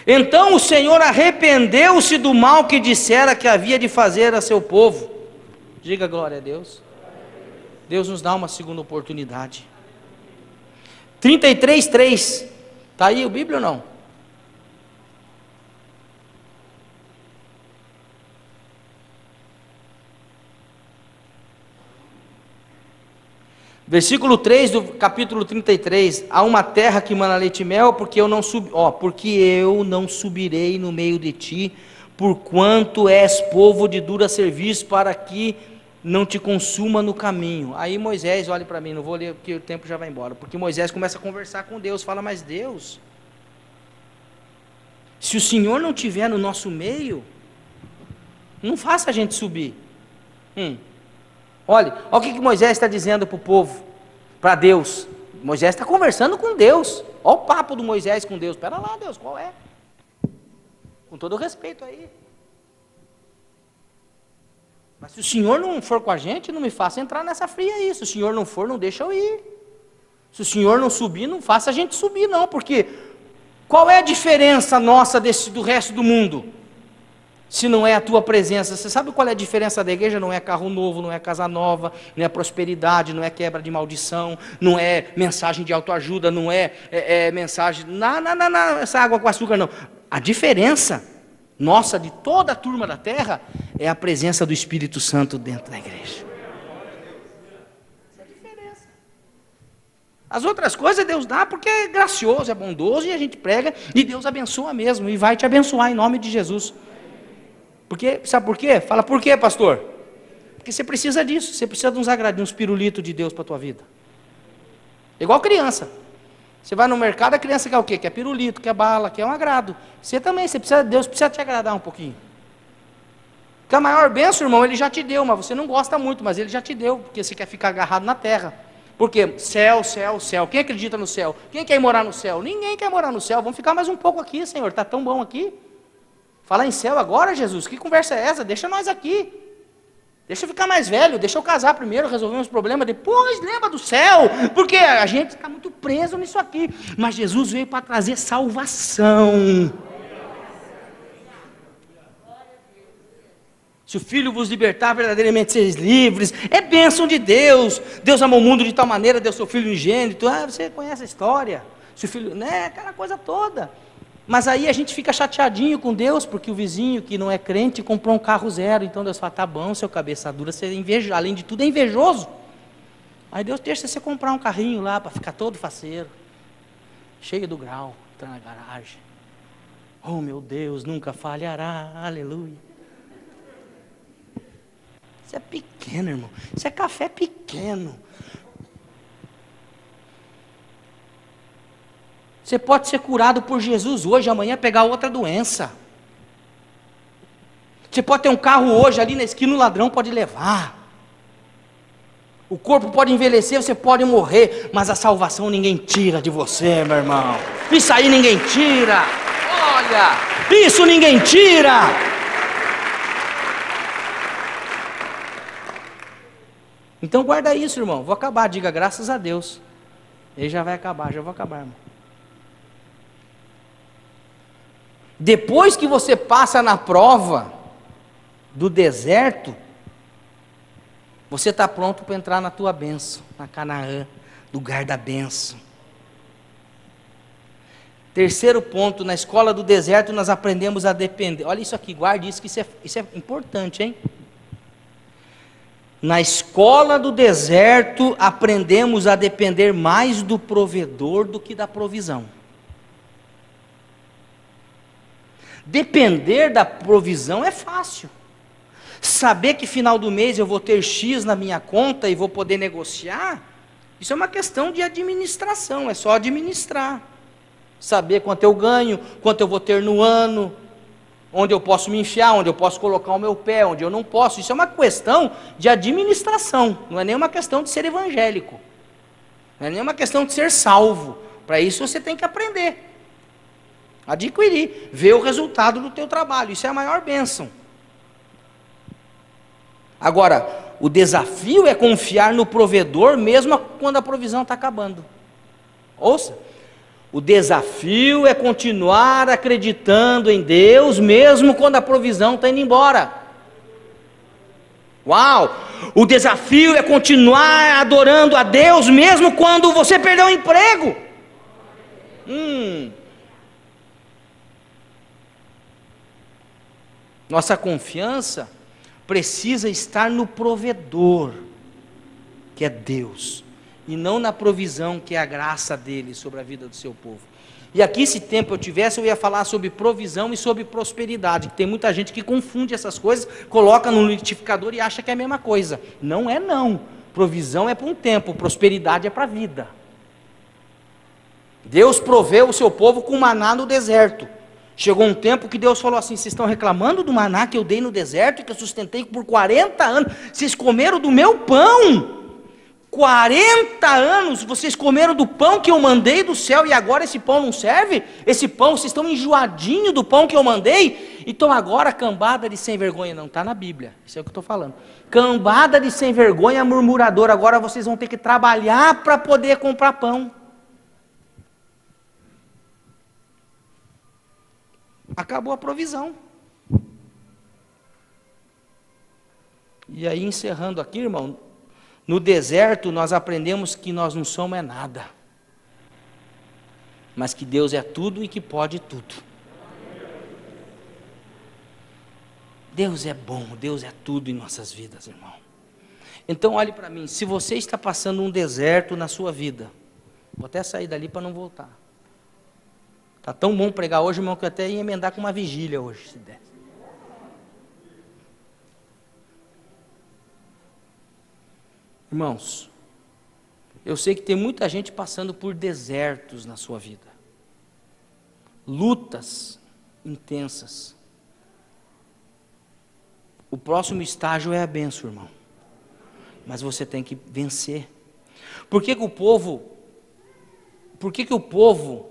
Então o Senhor arrependeu-se do mal que dissera que havia de fazer a seu povo. Diga glória a Deus. Deus nos dá uma segunda oportunidade. 33:3. Está aí a Bíblia ou não? Versículo 3 do capítulo 33, há uma terra que mana leite e mel, porque eu não subirei no meio de ti, porquanto és povo de dura serviço, para que não te consuma no caminho. Aí Moisés, olhe para mim, não vou ler porque o tempo já vai embora, porque Moisés começa a conversar com Deus, fala: mas Deus, se o Senhor não estiver no nosso meio, não faça a gente subir. Olha o que Moisés está dizendo para o povo, para Deus. Moisés está conversando com Deus. Olha o papo do Moisés com Deus. Espera lá, Deus, qual é? Com todo o respeito aí. Mas se o Senhor não for com a gente, não me faça entrar nessa fria aí. Se o Senhor não for, não deixa eu ir. Se o Senhor não subir, não faça a gente subir não, porque qual é a diferença nossa do resto do mundo? Se não é a tua presença. Você sabe qual é a diferença da igreja? Não é carro novo, não é casa nova, não é prosperidade, não é quebra de maldição, não é mensagem de autoajuda, não é mensagem, não, essa água com açúcar não. A diferença nossa, de toda a turma da terra, é a presença do Espírito Santo dentro da igreja. Essa é a diferença. As outras coisas Deus dá porque é gracioso, é bondoso, e a gente prega, e Deus abençoa mesmo, e vai te abençoar em nome de Jesus. Porque, sabe por quê? Fala, por quê, pastor? Porque você precisa disso, você precisa de uns agradinhos, uns pirulitos de Deus para a tua vida. Igual criança. Você vai no mercado, a criança quer o quê? Quer pirulito, quer bala, quer um agrado. Você também, Deus precisa te agradar um pouquinho. Porque a maior bênção, irmão, Ele já te deu, mas você não gosta muito, mas Ele já te deu, porque você quer ficar agarrado na terra. Porque céu, céu, céu. Quem acredita no céu? Quem quer ir morar no céu? Ninguém quer morar no céu. Vamos ficar mais um pouco aqui, Senhor, está tão bom aqui. Falar em céu agora, Jesus, que conversa é essa? Deixa nós aqui. Deixa eu ficar mais velho, deixa eu casar primeiro, resolver uns problemas, depois lembra do céu, porque a gente está muito preso nisso aqui. Mas Jesus veio para trazer salvação. Se o Filho vos libertar, verdadeiramente sereis livres. É bênção de Deus. Deus amou o mundo de tal maneira, deu seu Filho unigênito. Você conhece a história. Se o filho, né, aquela coisa toda. Mas aí a gente fica chateadinho com Deus, porque o vizinho que não é crente comprou um carro zero. Então Deus fala, tá bom, seu cabeça dura, você é invejoso, além de tudo é invejoso. Aí Deus deixa você comprar um carrinho lá, para ficar todo faceiro, cheio do grau, entrar na garagem. Oh meu Deus, nunca falhará, aleluia. Isso é pequeno, irmão, isso é café pequeno. Você pode ser curado por Jesus hoje, amanhã pegar outra doença. Você pode ter um carro hoje, ali na esquina o ladrão pode levar. O corpo pode envelhecer, você pode morrer, mas a salvação ninguém tira de você, meu irmão. Isso aí ninguém tira. Olha, isso ninguém tira. Então guarda isso, irmão. Vou acabar, diga graças a Deus. Ele já vai acabar, já vou acabar, irmão. Depois que você passa na prova do deserto, você está pronto para entrar na tua bênção, na Canaã, lugar da bênção. Terceiro ponto, na escola do deserto nós aprendemos a depender. Olha isso aqui, guarde isso, que isso é importante, hein? Na escola do deserto aprendemos a depender mais do provedor do que da provisão. Depender da provisão é fácil. Saber que final do mês eu vou ter X na minha conta e vou poder negociar, isso é uma questão de administração, é só administrar. Saber quanto eu ganho, quanto eu vou ter no ano, onde eu posso me enfiar, onde eu posso colocar o meu pé, onde eu não posso. Isso é uma questão de administração, não é nem uma questão de ser evangélico, não é nem uma questão de ser salvo. Para isso você tem que aprender. Adquirir, ver o resultado do teu trabalho, isso é a maior bênção. Agora, o desafio é confiar no provedor, mesmo quando a provisão está acabando. Ouça, o desafio é continuar acreditando em Deus, mesmo quando a provisão está indo embora. Uau! O desafio é continuar adorando a Deus, mesmo quando você perdeu o emprego. Nossa confiança precisa estar no provedor, que é Deus, e não na provisão, que é a graça dele sobre a vida do seu povo. E aqui, se tempo eu tivesse, eu ia falar sobre provisão e sobre prosperidade, que tem muita gente que confunde essas coisas, coloca no liquidificador e acha que é a mesma coisa. Não é não. Provisão é para um tempo, prosperidade é para a vida. Deus proveu o seu povo com maná no deserto. Chegou um tempo que Deus falou assim: vocês estão reclamando do maná que eu dei no deserto e que eu sustentei por 40 anos, vocês comeram do meu pão, 40 anos vocês comeram do pão que eu mandei do céu, e agora esse pão não serve? Esse pão, vocês estão enjoadinhos do pão que eu mandei? Então agora cambada de sem vergonha, não está na Bíblia, isso é o que eu estou falando, cambada de sem vergonha murmuradora, agora vocês vão ter que trabalhar para poder comprar pão. Acabou a provisão. E aí, encerrando aqui, irmão, no deserto nós aprendemos que nós não somos nada, mas que Deus é tudo e que pode tudo. Deus é bom, Deus é tudo em nossas vidas, irmão. Então olhe para mim, se você está passando um deserto na sua vida, vou até sair dali para não voltar. Está tão bom pregar hoje, irmão, que eu até ia emendar com uma vigília hoje, se der. Irmãos, eu sei que tem muita gente passando por desertos na sua vida, lutas intensas. O próximo estágio é a bênção, irmão, mas você tem que vencer. Por que que o povo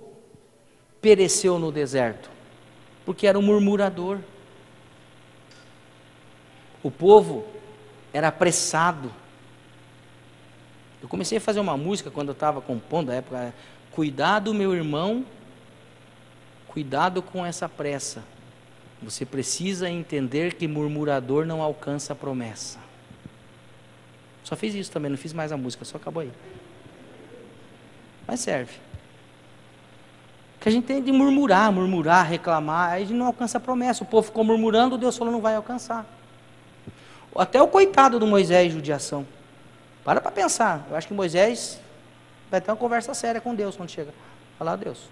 pereceu no deserto? Porque era um murmurador. O povo era apressado. Eu comecei a fazer uma música quando eu estava compondo, na época, cuidado meu irmão, cuidado com essa pressa. Você precisa entender que murmurador não alcança a promessa. Só fiz isso também, não fiz mais a música, só acabou aí. Mas serve. Que a gente tem de murmurar, reclamar, aí a gente não alcança a promessa. O povo ficou murmurando, Deus falou, não vai alcançar. Até o coitado do Moisés, judiação. Para pensar, eu acho que Moisés vai ter uma conversa séria com Deus quando chega. Falar, Deus,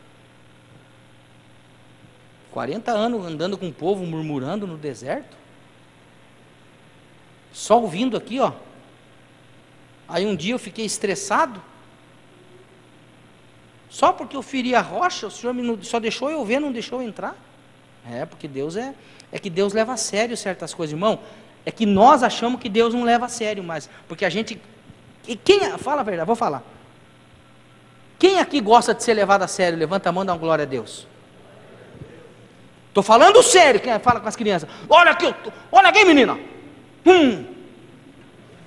40 anos andando com o povo, murmurando no deserto, só ouvindo aqui, ó. Aí um dia eu fiquei estressado, só porque eu feri a rocha, o Senhor só deixou eu ver, não deixou eu entrar. Porque Deus é que Deus leva a sério certas coisas, irmão. É que nós achamos que Deus não leva a sério, mas porque a gente, fala a verdade, vou falar. Quem aqui gosta de ser levado a sério? Levanta a mão e dá uma glória a Deus. Estou falando sério, quem fala com as crianças, olha aqui, olha aqui menina,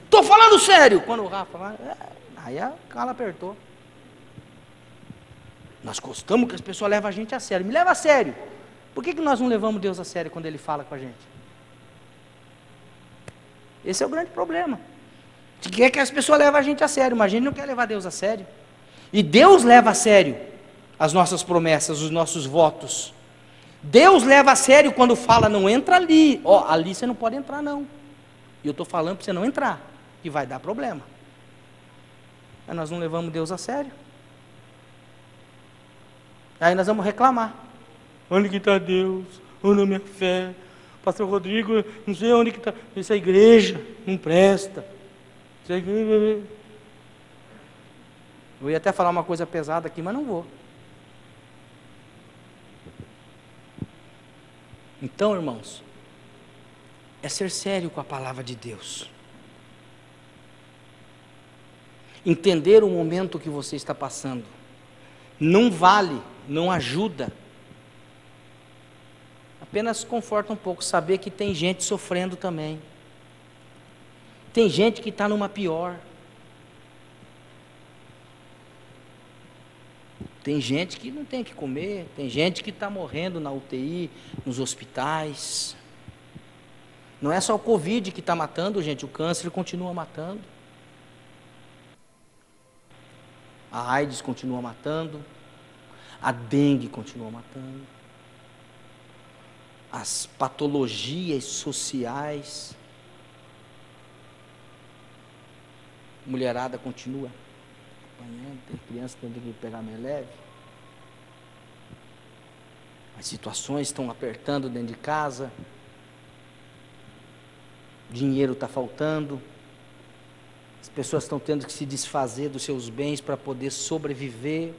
estou falando sério. Quando o Rafa vai, aí a cala apertou. Nós gostamos que as pessoas levam a gente a sério, me leva a sério. Por que nós não levamos Deus a sério quando Ele fala com a gente? Esse é o grande problema. A gente quer que as pessoas levem a gente a sério, mas a gente não quer levar Deus a sério. E Deus leva a sério as nossas promessas, os nossos votos. Deus leva a sério quando fala, não entra ali. Ali você não pode entrar não. E eu estou falando para você não entrar, que vai dar problema. Aí nós não levamos Deus a sério. Aí nós vamos reclamar. Onde que está Deus? Onde é a minha fé? Pastor Rodrigo, não sei onde que está. Essa igreja não presta. Eu ia até falar uma coisa pesada aqui, mas não vou. Então, irmãos, é ser sério com a palavra de Deus. Entender o momento que você está passando. Não vale, não ajuda. Apenas conforta um pouco saber que tem gente sofrendo também. Tem gente que está numa pior. Tem gente que não tem o que comer, tem gente que está morrendo na UTI, nos hospitais. Não é só o Covid que está matando, gente, o câncer continua matando. A AIDS continua matando, a dengue continua matando. As patologias sociais. Mulherada continua apanhando, tem criança que tem que pegar mais leve. As situações estão apertando dentro de casa. Dinheiro está faltando. As pessoas estão tendo que se desfazer dos seus bens para poder sobreviver.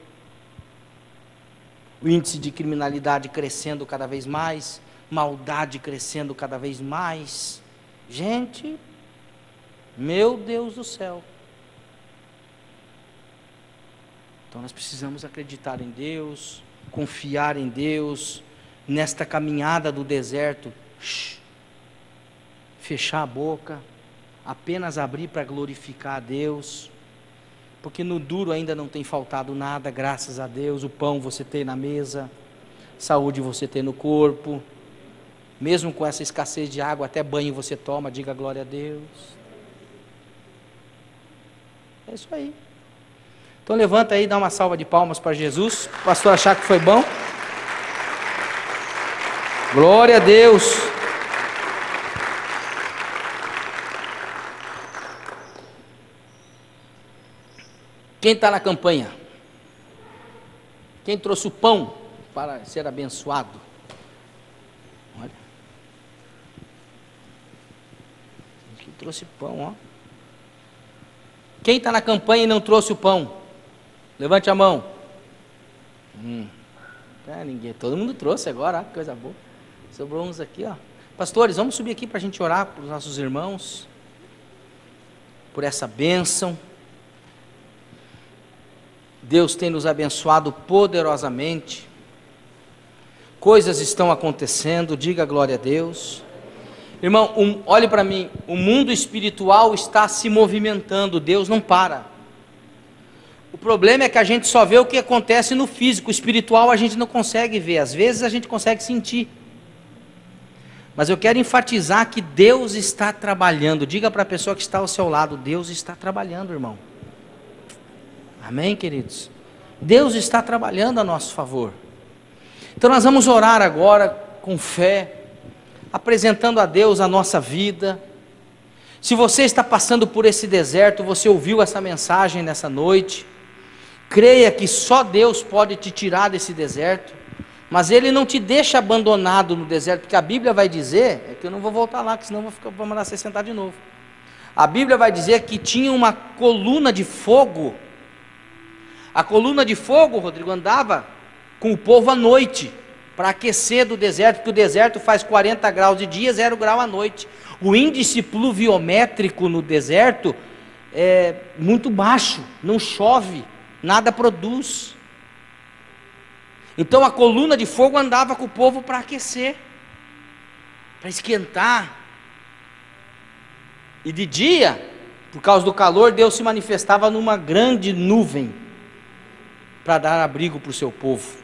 O índice de criminalidade crescendo cada vez mais. Maldade crescendo cada vez mais. Gente, meu Deus do céu. Então nós precisamos acreditar em Deus, confiar em Deus, nesta caminhada do deserto, fechar a boca, apenas abrir para glorificar a Deus, porque no duro ainda não tem faltado nada, graças a Deus. O pão você tem na mesa, saúde você tem no corpo, mesmo com essa escassez de água, até banho você toma, diga glória a Deus. É isso aí. Então levanta aí e dá uma salva de palmas para Jesus. O pastor achar que foi bom. Glória a Deus. Quem está na campanha? Quem trouxe o pão para ser abençoado? Olha. Quem trouxe pão, ó. Quem está na campanha e não trouxe o pão? Levante a mão. Ninguém, todo mundo trouxe agora, que coisa boa. Sobrou uns aqui, ó. Pastores, vamos subir aqui para a gente orar para os nossos irmãos, por essa bênção. Deus tem nos abençoado poderosamente, coisas estão acontecendo, diga glória a Deus. Irmão, olhe para mim, o mundo espiritual está se movimentando, Deus não para. O problema é que a gente só vê o que acontece no físico, o espiritual a gente não consegue ver, às vezes a gente consegue sentir. Mas eu quero enfatizar que Deus está trabalhando, diga para a pessoa que está ao seu lado, Deus está trabalhando, irmão. Amém, queridos? Deus está trabalhando a nosso favor. Então nós vamos orar agora com fé, apresentando a Deus a nossa vida. Se você está passando por esse deserto, você ouviu essa mensagem nessa noite, creia que só Deus pode te tirar desse deserto, mas Ele não te deixa abandonado no deserto, porque a Bíblia vai dizer, é que eu não vou voltar lá, que senão vou mandar você sentar de novo. A Bíblia vai dizer que tinha uma coluna de fogo. A coluna de fogo, Rodrigo, andava com o povo à noite, para aquecer do deserto, porque o deserto faz 40 graus de dia, 0 grau à noite. O índice pluviométrico no deserto é muito baixo, não chove, nada produz. Então a coluna de fogo andava com o povo para aquecer, para esquentar. E de dia, por causa do calor, Deus se manifestava numa grande nuvem, para dar abrigo para o seu povo.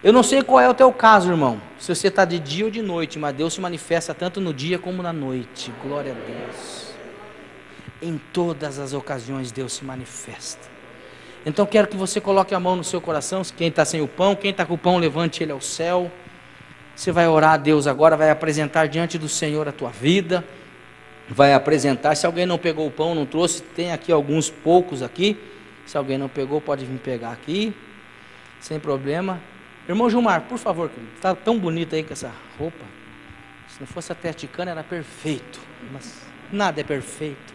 Eu não sei qual é o teu caso, irmão, se você está de dia ou de noite, mas Deus se manifesta tanto no dia como na noite, glória a Deus. Em todas as ocasiões Deus se manifesta. Então quero que você coloque a mão no seu coração, quem está sem o pão, quem está com o pão, levante ele ao céu. Você vai orar a Deus agora, vai apresentar diante do Senhor a tua vida, vai apresentar. Se alguém não pegou o pão, não trouxe, tem aqui alguns poucos aqui. Se alguém não pegou, pode vir pegar aqui, sem problema. Irmão Gilmar, por favor, querido, está tão bonito aí com essa roupa. Se não fosse até ticana, era perfeito, mas nada é perfeito.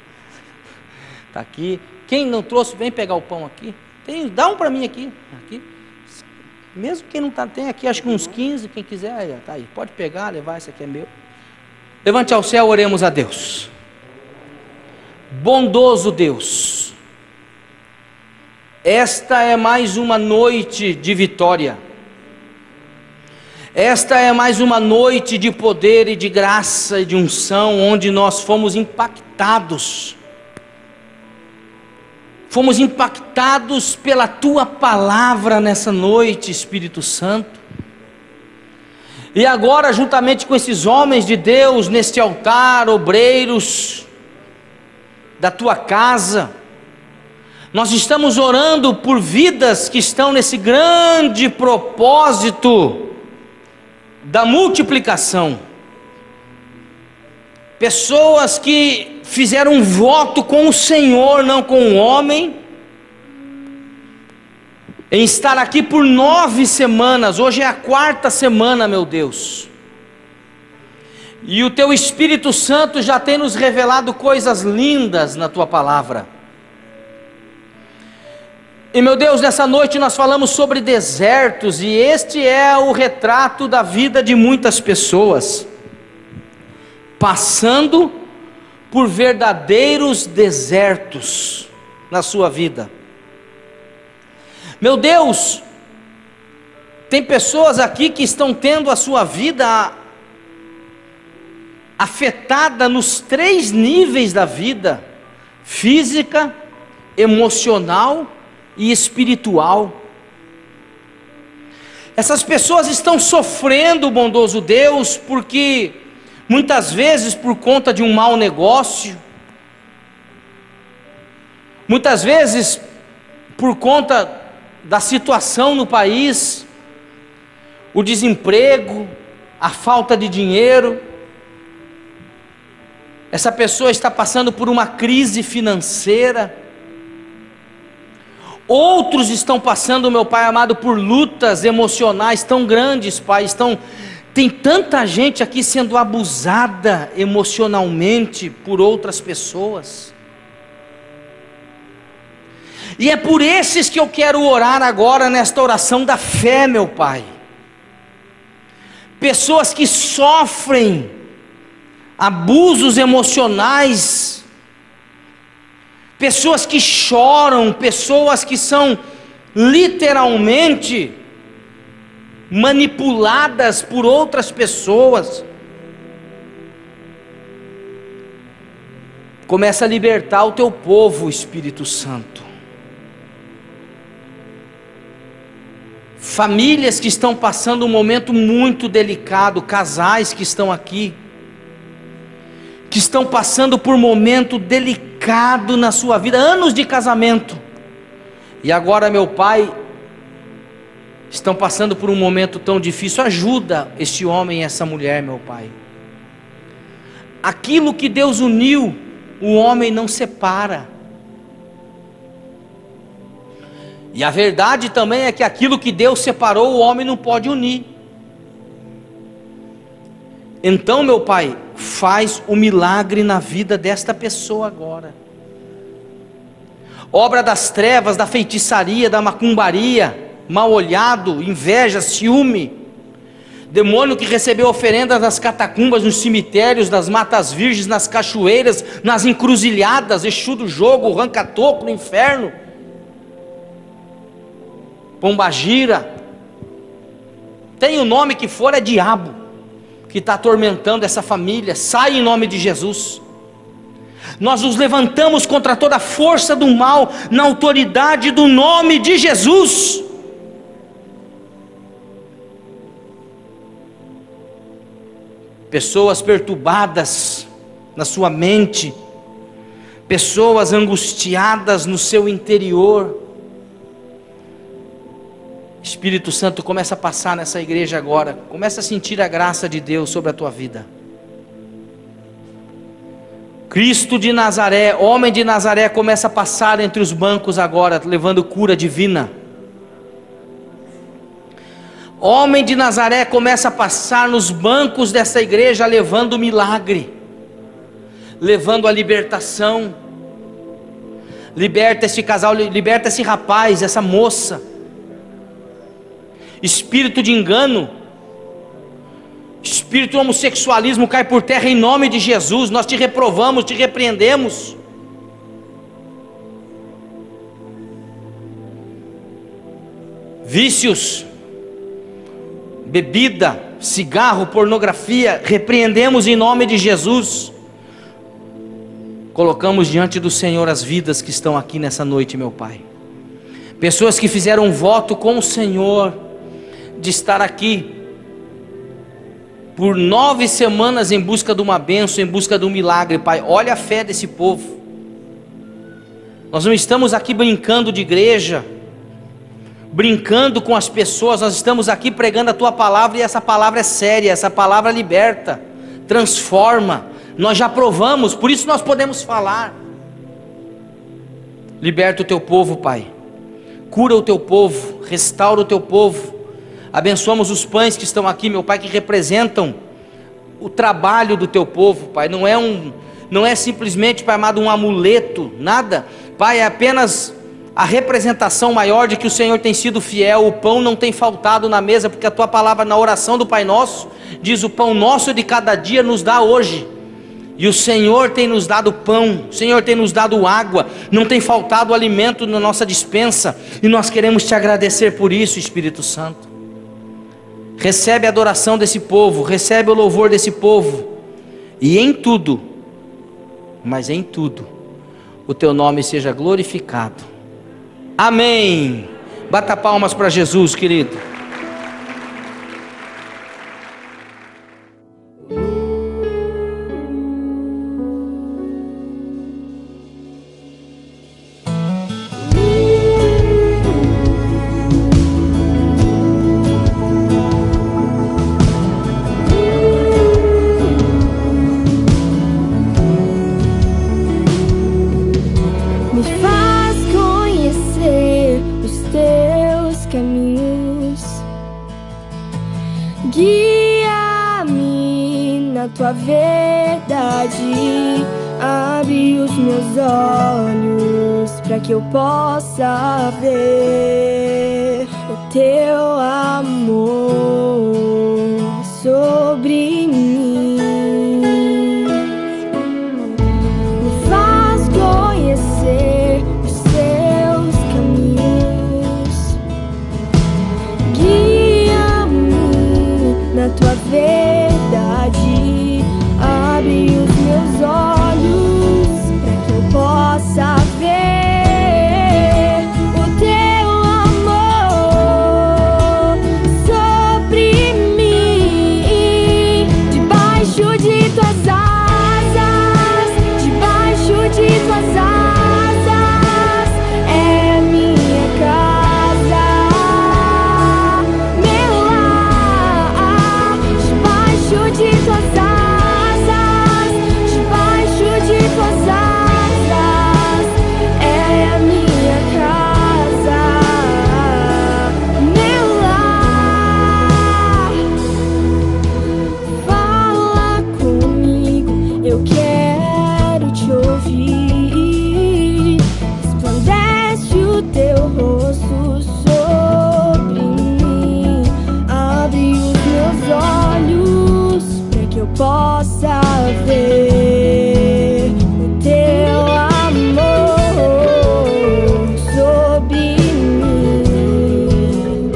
Está aqui. Quem não trouxe, vem pegar o pão aqui. Dá um para mim aqui. Mesmo quem não está, tem aqui, acho que uns 15, quem quiser, está aí. Pode pegar, levar, esse aqui é meu. Levante ao céu, oremos a Deus. Bondoso Deus, esta é mais uma noite de vitória. Esta é mais uma noite de poder e de graça e de unção, onde nós fomos impactados. Fomos impactados pela Tua palavra nessa noite, Espírito Santo. E agora, juntamente com esses homens de Deus, neste altar, obreiros da Tua casa, nós estamos orando por vidas que estão nesse grande propósito da multiplicação. Pessoas que fizeram um voto com o Senhor, não com o homem, em estar aqui por 9 semanas, hoje é a 4ª semana, meu Deus, e o Teu Espírito Santo já tem nos revelado coisas lindas na Tua palavra. E meu Deus, nessa noite nós falamos sobre desertos, e este é o retrato da vida de muitas pessoas, passando por verdadeiros desertos na sua vida. Meu Deus, tem pessoas aqui que estão tendo a sua vida afetada nos 3 níveis da vida: física, emocional e espiritual. Essas pessoas estão sofrendo, bondoso Deus, porque muitas vezes por conta de um mau negócio, muitas vezes por conta da situação no país, o desemprego, a falta de dinheiro. Essa pessoa está passando por uma crise financeira, Outros estão passando, meu Pai amado, por lutas emocionais tão grandes, Pai. Tem tanta gente aqui sendo abusada emocionalmente por outras pessoas. E é por esses que eu quero orar agora nesta oração da fé, meu Pai. Pessoas que sofrem abusos emocionais, pessoas que choram, pessoas que são literalmente manipuladas por outras pessoas. Começa a libertar o teu povo, Espírito Santo. Famílias que estão passando um momento muito delicado, casais que estão aqui, que estão passando por um momento delicado na sua vida, anos de casamento, e agora, meu Pai, estão passando por um momento tão difícil. Ajuda este homem e essa mulher, meu Pai. Aquilo que Deus uniu, o homem não separa. E a verdade também é que aquilo que Deus separou, o homem não pode unir. Então, meu Pai, faz o milagre na vida desta pessoa agora. Obra das trevas, da feitiçaria, da macumbaria, mal olhado, inveja, ciúme, demônio que recebeu oferendas nas catacumbas, nos cemitérios, nas matas virgens, nas cachoeiras, nas encruzilhadas, Exu do jogo, ranca-toco no inferno, pombagira, tem o nome que for, é diabo que está atormentando essa família. Sai em nome de Jesus. Nós nos levantamos contra toda a força do mal, na autoridade do nome de Jesus. Pessoas perturbadas na sua mente, pessoas angustiadas no seu interior. Espírito Santo, começa a passar nessa igreja agora, começa a sentir a graça de Deus sobre a tua vida. Cristo de Nazaré, homem de Nazaré, começa a passar entre os bancos agora, levando cura divina. Homem de Nazaré começa a passar nos bancos dessa igreja, levando milagre, levando a libertação. Liberta esse casal, liberta esse rapaz, essa moça. Espírito de engano, espírito de homossexualismo cai por terra em nome de Jesus. Nós te reprovamos, te repreendemos. Vícios, bebida, cigarro, pornografia, repreendemos em nome de Jesus. Colocamos diante do Senhor as vidas que estão aqui nessa noite, meu Pai. Pessoas que fizeram um voto com o Senhor de estar aqui por 9 semanas em busca de uma bênção, em busca de um milagre, Pai. Olha a fé desse povo. Nós não estamos aqui brincando de igreja, brincando com as pessoas. Nós estamos aqui pregando a Tua palavra, e essa palavra é séria, essa palavra liberta, transforma. Nós já provamos, por isso nós podemos falar. Liberta o Teu povo, Pai. Cura o Teu povo, restaura o Teu povo. Abençoamos os pães que estão aqui, meu Pai, que representam o trabalho do Teu povo, Pai. Não é simplesmente, Pai amado, um amuleto, nada, Pai, é apenas a representação maior de que o Senhor tem sido fiel. O pão não tem faltado na mesa, porque a Tua palavra na oração do Pai Nosso diz: o pão nosso de cada dia nos dá hoje. E o Senhor tem nos dado pão, o Senhor tem nos dado água, não tem faltado alimento na nossa despensa, e nós queremos Te agradecer por isso, Espírito Santo. Recebe a adoração desse povo, recebe o louvor desse povo, e em tudo, mas em tudo, o Teu nome seja glorificado. Amém. Bata palmas para Jesus, querido. Me faz conhecer tua verdade. Abre os meus olhos para que eu possa ver o teu amor sobre mim. Me faz conhecer os seus caminhos, guia-me na tua verdade. Abre os meus olhos para que eu possa ver o teu amor sobre mim. Debaixo de tuas asas, debaixo de tuas asas é minha casa, meu lar. Debaixo de tuas asas, tuas asas é a minha casa, meu lar. Fala comigo, eu quero te ouvir. Resplandece o teu rosto sobre mim. Abre os meus olhos para que eu possa ver teu amor sobre mim.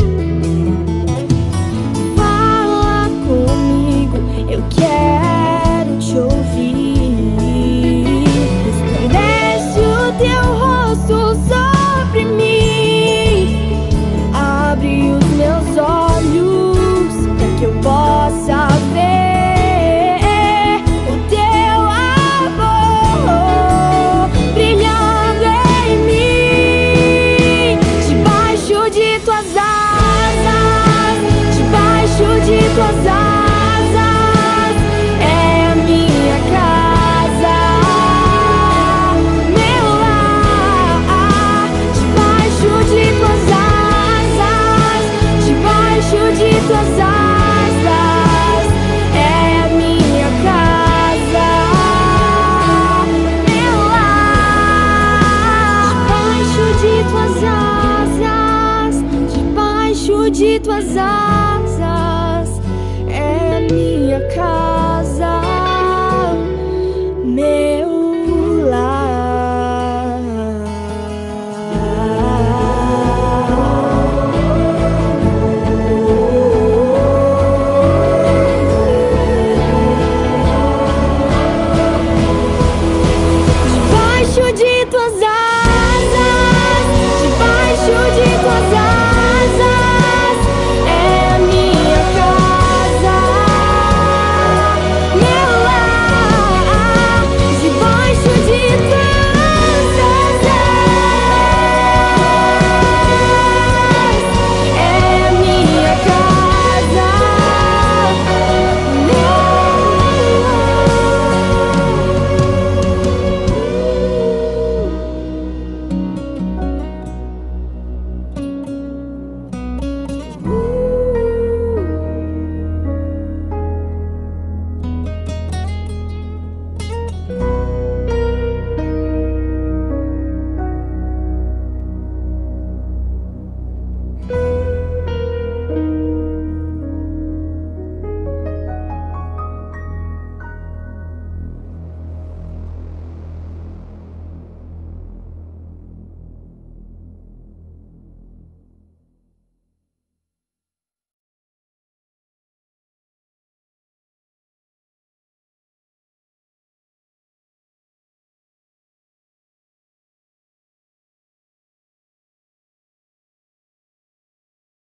Fala comigo, eu quero te ouvir. Resplandece o teu rosto sobre mim. Abre os meus olhos para que eu possa ver o teu amor brilhando em mim. Debaixo de tuas asas, debaixo de tuas asas é a minha casa, meu lar. Debaixo de tuas asas, debaixo de tuas asas é a minha casa, meu lar. Debaixo de tuas asas, debaixo de tuas asas